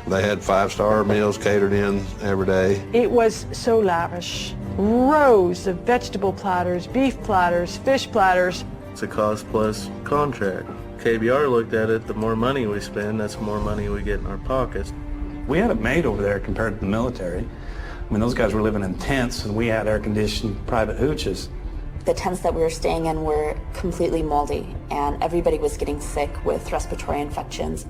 They had 5-star meals catered in every day. It was so lavish. Rows of vegetable platters, beef platters, fish platters. It's a cost-plus contract. KBR looked at it, the more money we spend, that's the more money we get in our pockets. We had it made over there compared to the military. I mean, those guys were living in tents, and we had air-conditioned private hooches. The tents that we were staying in were completely moldy, and everybody was getting sick with respiratory infections.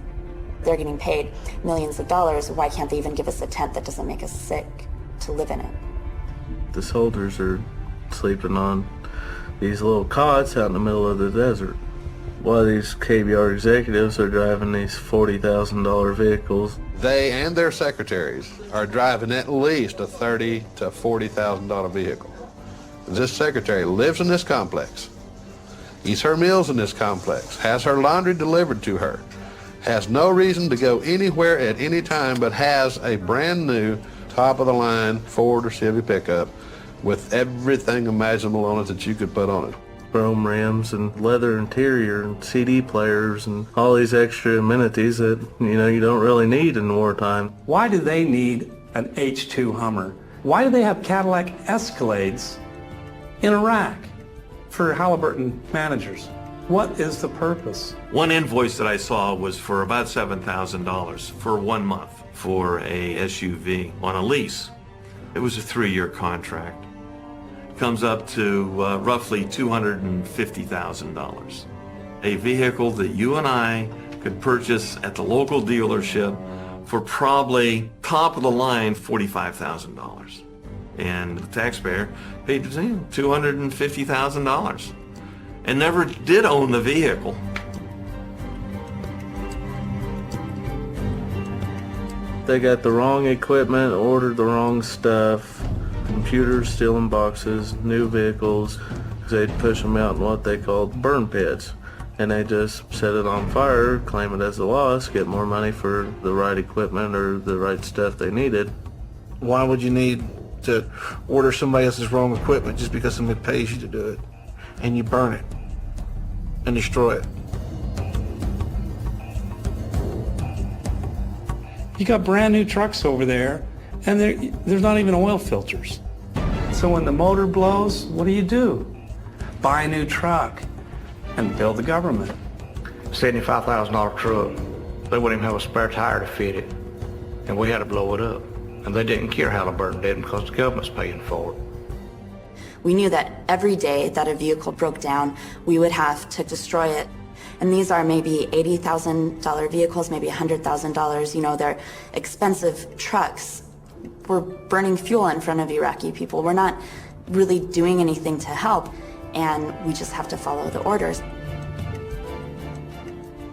They're getting paid millions of dollars. Why can't they even give us a tent that doesn't make us sick to live in it? The soldiers are sleeping on these little cots out in the middle of the desert, while these KBR executives are driving these $40,000 vehicles. They and their secretaries are driving at least a $30,000 to $40,000 vehicle. This secretary lives in this complex, eats her meals in this complex, has her laundry delivered to her, has no reason to go anywhere at any time, but has a brand new top-of-the-line Ford or Chevy pickup with everything imaginable on it that you could put on it. Chrome rims and leather interior and CD players and all these extra amenities that, you don't really need in wartime. Why do they need an H2 Hummer? Why do they have Cadillac Escalades in Iraq for Halliburton managers? What is the purpose? One invoice that I saw was for about $7,000 for 1 month for a SUV on a lease. It was a 3-year contract. Comes up to roughly $250,000. A vehicle that you and I could purchase at the local dealership for probably top of the line $45,000. And the taxpayer paid $250,000 and never did own the vehicle. They got the wrong equipment, ordered the wrong stuff. Computers still in boxes, new vehicles. They'd push them out in what they called burn pits. And they just set it on fire, claim it as a loss, get more money for the right equipment or the right stuff they needed. Why would you need to order somebody else's wrong equipment just because somebody pays you to do it? And you burn it and destroy it. You got brand new trucks over there, and there's not even oil filters. So when the motor blows, what do? Buy a new truck and bill the government. $75,000 truck. They wouldn't even have a spare tire to fit it. And we had to blow it up. And they didn't care Halliburton did because the government's paying for it. We knew that every day that a vehicle broke down, we would have to destroy it. And these are maybe $80,000 vehicles, maybe $100,000. They're expensive trucks. We're burning fuel in front of Iraqi people. We're not really doing anything to help, and we just have to follow the orders.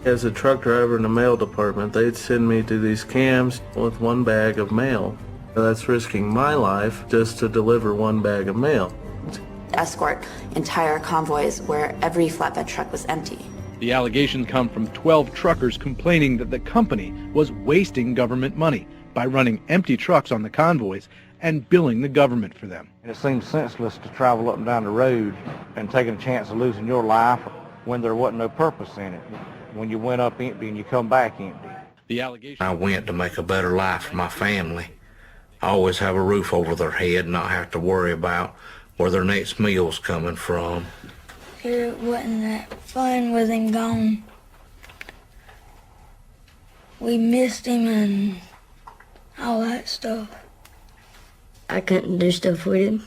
As a truck driver in the mail department, they'd send me to these cams with 1 bag of mail. That's risking my life just to deliver 1 bag of mail. Escort entire convoys where every flatbed truck was empty. The allegations come from 12 truckers complaining that the company was wasting government money by running empty trucks on the convoys and billing the government for them. It seems senseless to travel up and down the road and taking a chance of losing your life when there wasn't no purpose in it. when you went up empty and you come back empty. The allegation. I went to make a better life for my family. I always have a roof over their head, not have to worry about where their next meal's coming from. It wasn't that fun with him gone. We missed him and all that stuff. I couldn't do stuff with him.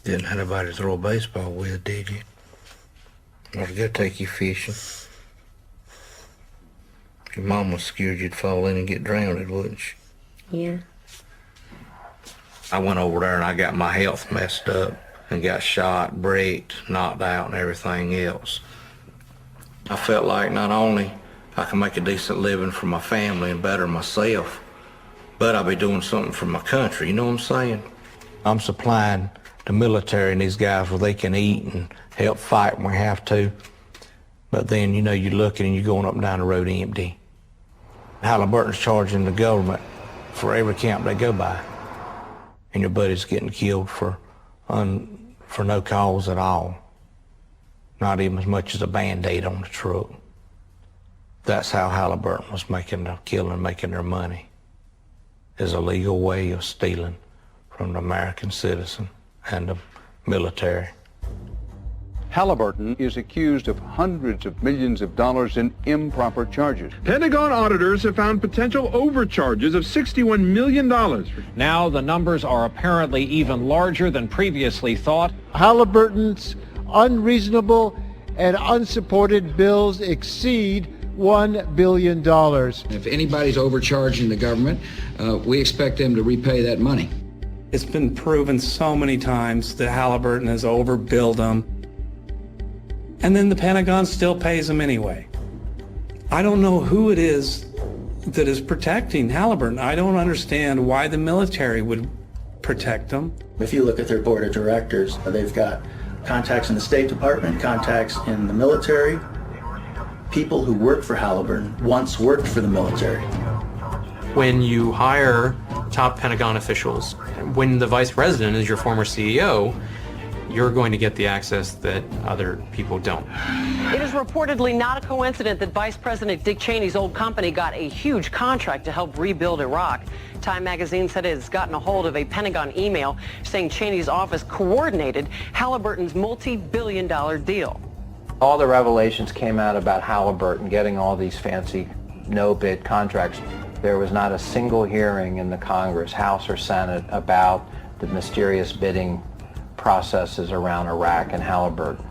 Didn't have anybody to throw a baseball with, did you? Or to go take you fishing. Your mom was scared you'd fall in and get drowned, wouldn't she? Yeah. I went over there and I got my health messed up and got shot, bricked, knocked out, and everything else. I felt like not only I can make a decent living for my family and better myself, but I'll be doing something for my country, you know what I'm saying? I'm supplying the military and these guys where they can eat and help fight when we have to. But then, you know, you're looking and you're going up and down the road empty. Halliburton's charging the government for every camp they go by. And your buddy's getting killed for no cause at all. Not even as much as a Band-Aid on the truck. That's how Halliburton was making their killing, making their money. Is a legal way of stealing from the American citizen and the military. Halliburton is accused of hundreds of millions of dollars in improper charges. Pentagon auditors have found potential overcharges of $61 million. Now the numbers are apparently even larger than previously thought. Halliburton's unreasonable and unsupported bills exceed $1 billion. If anybody's overcharging the government, we expect them to repay that money. It's been proven so many times that Halliburton has overbilled them. And then the Pentagon still pays them anyway. I don't know who it is that is protecting Halliburton. I don't understand why the military would protect them. If you look at their board of directors, they've got contacts in the State Department, contacts in the military. People who work for Halliburton once worked for the military. When you hire top Pentagon officials, when the vice president is your former CEO, you're going to get the access that other people don't. It is reportedly not a coincidence that Vice President Dick Cheney's old company got a huge contract to help rebuild Iraq. Time magazine said it has gotten a hold of a Pentagon email saying Cheney's office coordinated Halliburton's multi-billion-dollar deal. All the revelations came out about Halliburton getting all these fancy no-bid contracts. There was not a single hearing in the Congress, House or Senate, about the mysterious bidding processes around Iraq and Halliburton.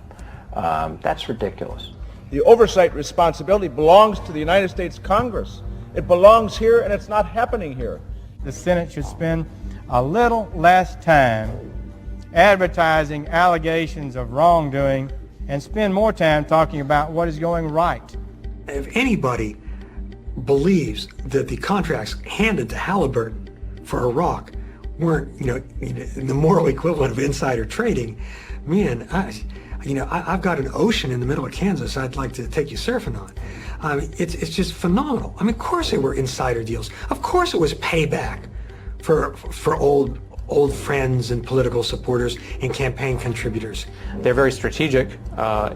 That's ridiculous. The oversight responsibility belongs to the United States Congress. It belongs here, and it's not happening here. The Senate should spend a little less time advertising allegations of wrongdoing and spend more time talking about what is going right. If anybody believes that the contracts handed to Halliburton for Iraq weren't, the moral equivalent of insider trading, man, I've got an ocean in the middle of Kansas I'd like to take you surfing on. It's just phenomenal. Of course they were insider deals. Of course it was payback for old friends and political supporters and campaign contributors. They're very strategic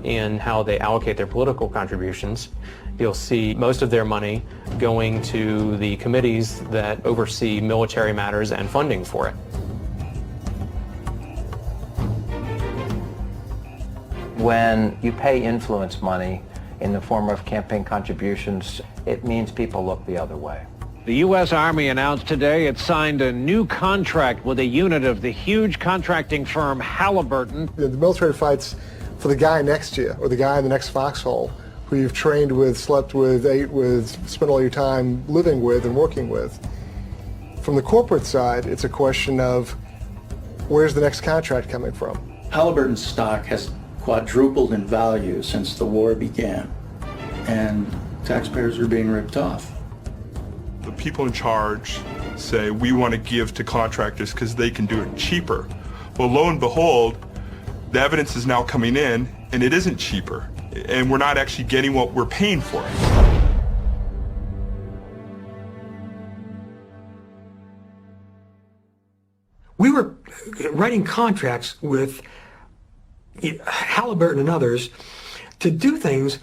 in how they allocate their political contributions. You'll see most of their money going to the committees that oversee military matters and funding for it. When you pay influence money in the form of campaign contributions, it means people look the other way. The U.S. Army announced today it signed a new contract with a unit of the huge contracting firm Halliburton. The military fights for the guy next to you or the guy in the next foxhole who you've trained with, slept with, ate with, spent all your time living with and working with. From the corporate side, it's a question of where's the next contract coming from? Halliburton's stock has quadrupled in value since the war began, and taxpayers are being ripped off. The people in charge say we want to give to contractors because they can do it cheaper. Well, lo and behold, the evidence is now coming in and it isn't cheaper, and we're not actually getting what we're paying for. We were writing contracts with Halliburton and others to do things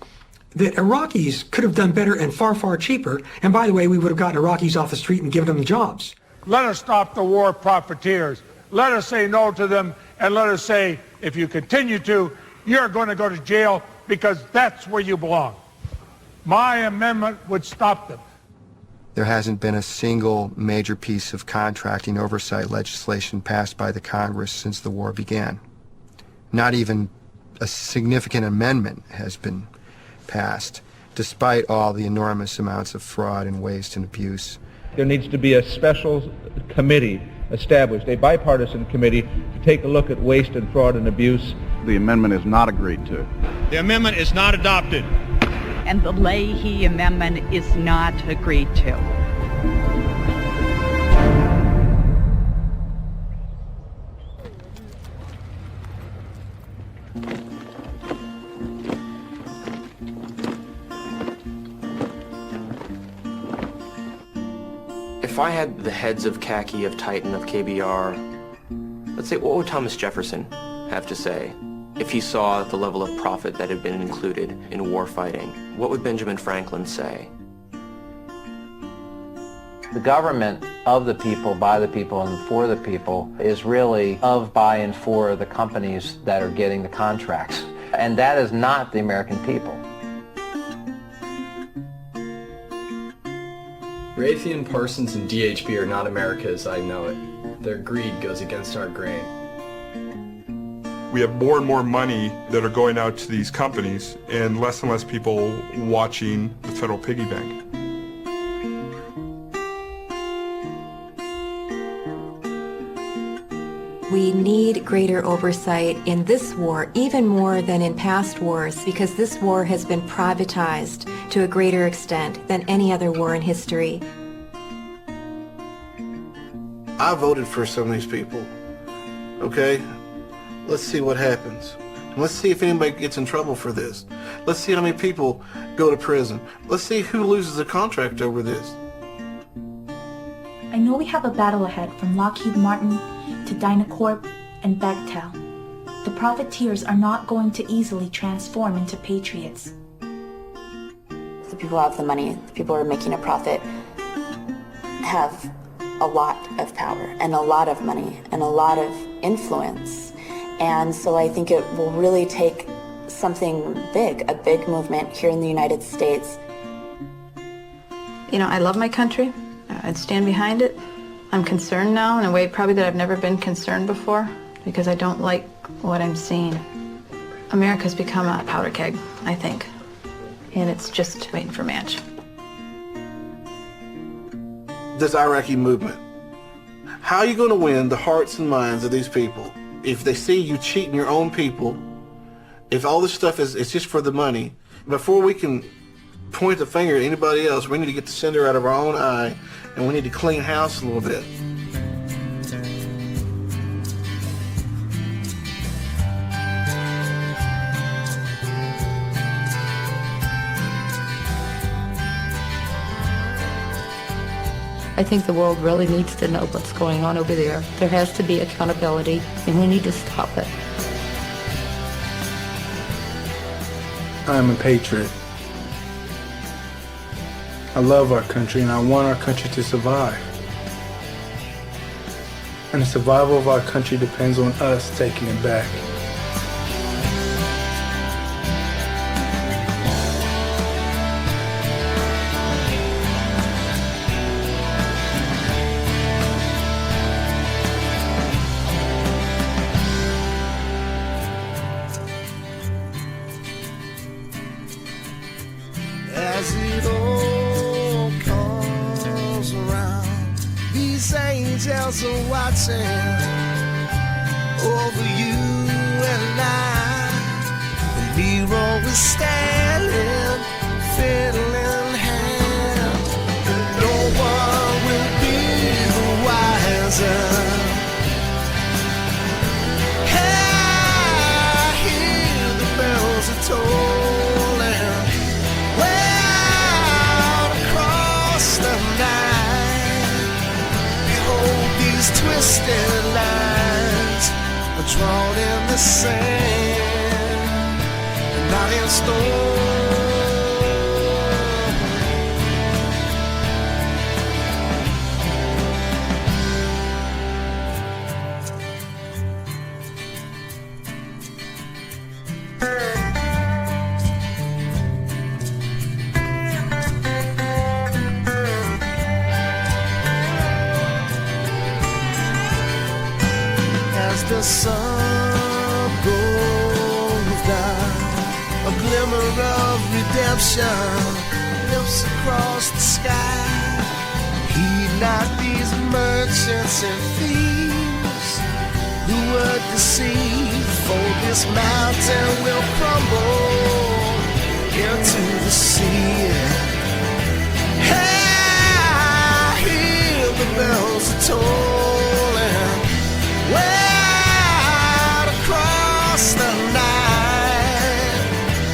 that Iraqis could have done better and far, far cheaper. And by the way, we would have gotten Iraqis off the street and given them jobs. Let us stop the war of profiteers. Let us say no to them, and let us say, if you continue to, you're going to go to jail because that's where you belong. My amendment would stop them. There hasn't been a single major piece of contracting oversight legislation passed by the Congress since the war began. Not even a significant amendment has been passed, despite all the enormous amounts of fraud and waste and abuse. There needs to be a special committee established, a bipartisan committee, to take a look at waste and fraud and abuse. The amendment is not agreed to. The amendment is not adopted. And the Leahy Amendment is not agreed to. If I had the heads of Khaki, of Titan, of KBR, let's say, what would Thomas Jefferson have to say if he saw the level of profit that had been included in war fighting? What would Benjamin Franklin say? The government of the people, by the people, and for the people is really of, by, and for the companies that are getting the contracts. And that is not the American people. Raytheon, Parsons, and DHB are not America as I know it. Their greed goes against our grain. We have more and more money that are going out to these companies and less people watching the federal piggy bank. We need greater oversight in this war, even more than in past wars, because this war has been privatized to a greater extent than any other war in history. I voted for some of these people, okay? Let's see what happens. Let's see if anybody gets in trouble for this. Let's see how many people go to prison. Let's see who loses a contract over this. I know we have a battle ahead from Lockheed Martin to Dynacorp and Bechtel. The profiteers are not going to easily transform into patriots. The people who have the money, the people who are making a profit, have a lot of power and a lot of money and a lot of influence. And so I think it will really take something big, a big movement here in the United States. You know, I love my country. I'd stand behind it. I'm concerned now in a way probably that I've never been concerned before because I don't like what I'm seeing. America's become a powder keg, I think, and it's just waiting for match. This Iraqi movement, how are you going to win the hearts and minds of these people if they see you cheating your own people, if all this stuff is just for the money? Before we can point the finger at anybody else, we need to get the cinder out of our own eye, and we need to clean house a little bit. I think the world really needs to know what's going on over there. There has to be accountability, and we need to stop it. I am a patriot. I love our country, and I want our country to survive. And the survival of our country depends on us taking it back. As it all comes around, these angels are watching over you and I. The Nero is standing, fiddle in hand. No one will be the wiser. I hear the bells are tolling. Twisted lines are drawn in the sand, and not in stone. as the sun goes down. A glimmer of redemption lifts across the sky. Heed not these merchants and thieves who were deceived, for this mountain will crumble into the sea. Hey, hear the bells are tolling way across the night.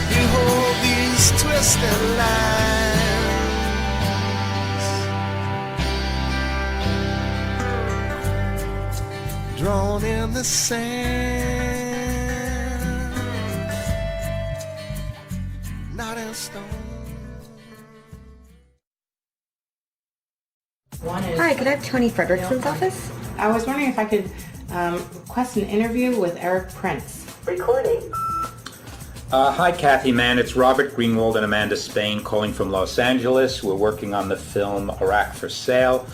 Behold these twisted lines drawn in the sand, not in stone. Hi, could I have Tony Frederickson's office? I was wondering if I could request an interview with Eric Prince. Recording. Hi, Kathy Mann. It's Robert Greenwald and Amanda Spain calling from Los Angeles. We're working on the film Iraq for Sale.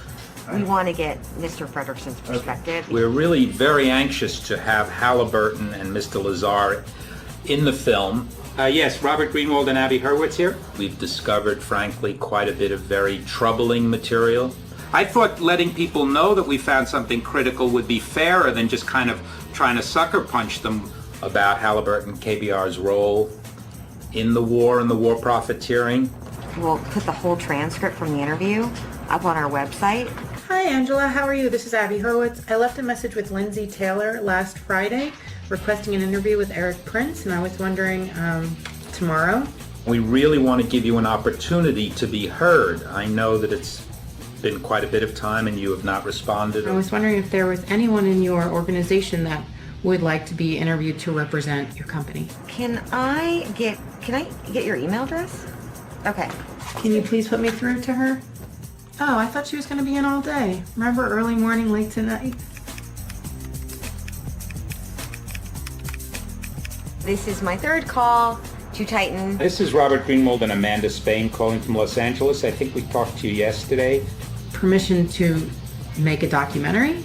We want to get Mr. Frederickson's perspective. We're really very anxious to have Halliburton and Mr. Lazar in the film. Yes, Robert Greenwald and Abby Hurwitz here. We've discovered, frankly, quite a bit of very troubling material. I thought letting people know that we found something critical would be fairer than just kind of trying to sucker punch them about Halliburton KBR's role in the war and the war profiteering. We'll put the whole transcript from the interview up on our website. Hi, Angela. How are you? This is Abby Hurwitz. I left a message with Lindsay Taylor last Friday requesting an interview with Eric Prince, and I was wondering tomorrow. We really want to give you an opportunity to be heard. I know that it's been quite a bit of time and you have not responded. I was wondering if there was anyone in your organization that would like to be interviewed to represent your company. Can I get your email address? Okay. Can you please put me through to her? Oh, I thought she was going to be in all day. Remember, early morning, late tonight? This is my third call to Titan. This is Robert Greenwald and Amanda Spain calling from Los Angeles. I think we talked to you yesterday. Permission to make a documentary?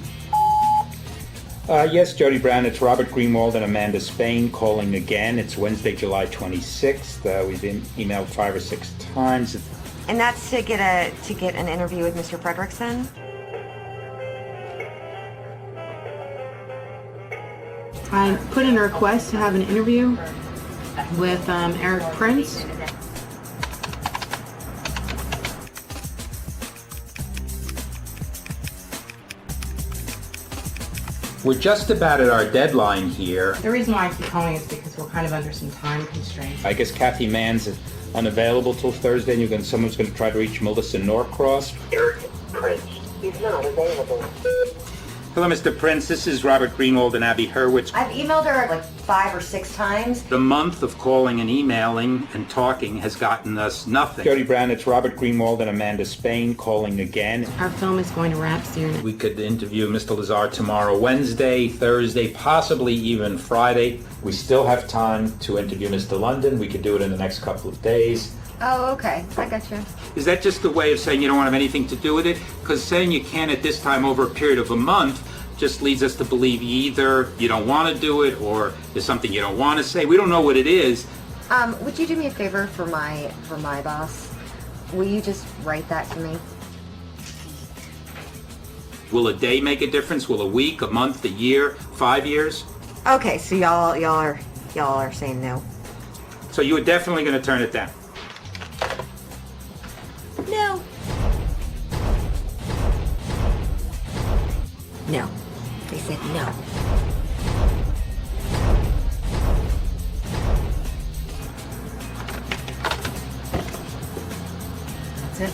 Yes, Jody Brown, it's Robert Greenwald and Amanda Spain calling again. It's Wednesday, July 26th. We've been emailed 5 or 6 times. And that's to get an interview with Mr. Frederickson? I put in a request to have an interview with Eric Prince. We're just about at our deadline here. The reason why I keep calling is because we're kind of under some time constraints. I guess Kathy Mann's unavailable till Thursday, and someone's going to try to reach Melissa Norcross. Eric Prince. He's not available. Hello, Mr. Prince. This is Robert Greenwald and Abby Hurwitz. I've emailed her like 5 or 6 times. The month of calling and emailing and talking has gotten us nothing. Jody Brown, it's Robert Greenwald and Amanda Spain calling again. Our film is going to wrap soon. We could interview Mr. Lazar tomorrow, Wednesday, Thursday, possibly even Friday. We still have time to interview Mr. London. We could do it in the next couple of days. Oh, okay. I got you. Is that just a way of saying you don't want to have anything to do with it? Because saying you can at this time over a period of a month just leads us to believe either you don't want to do it or there's something you don't want to say. We don't know what it is. Would you do me a favor for my boss? Will you just write that to me? Will a day make a difference? Will a week, a month, a year, 5 years? Okay, so y'all are saying no. So you were definitely going to turn it down? No. No. They said no. That's it.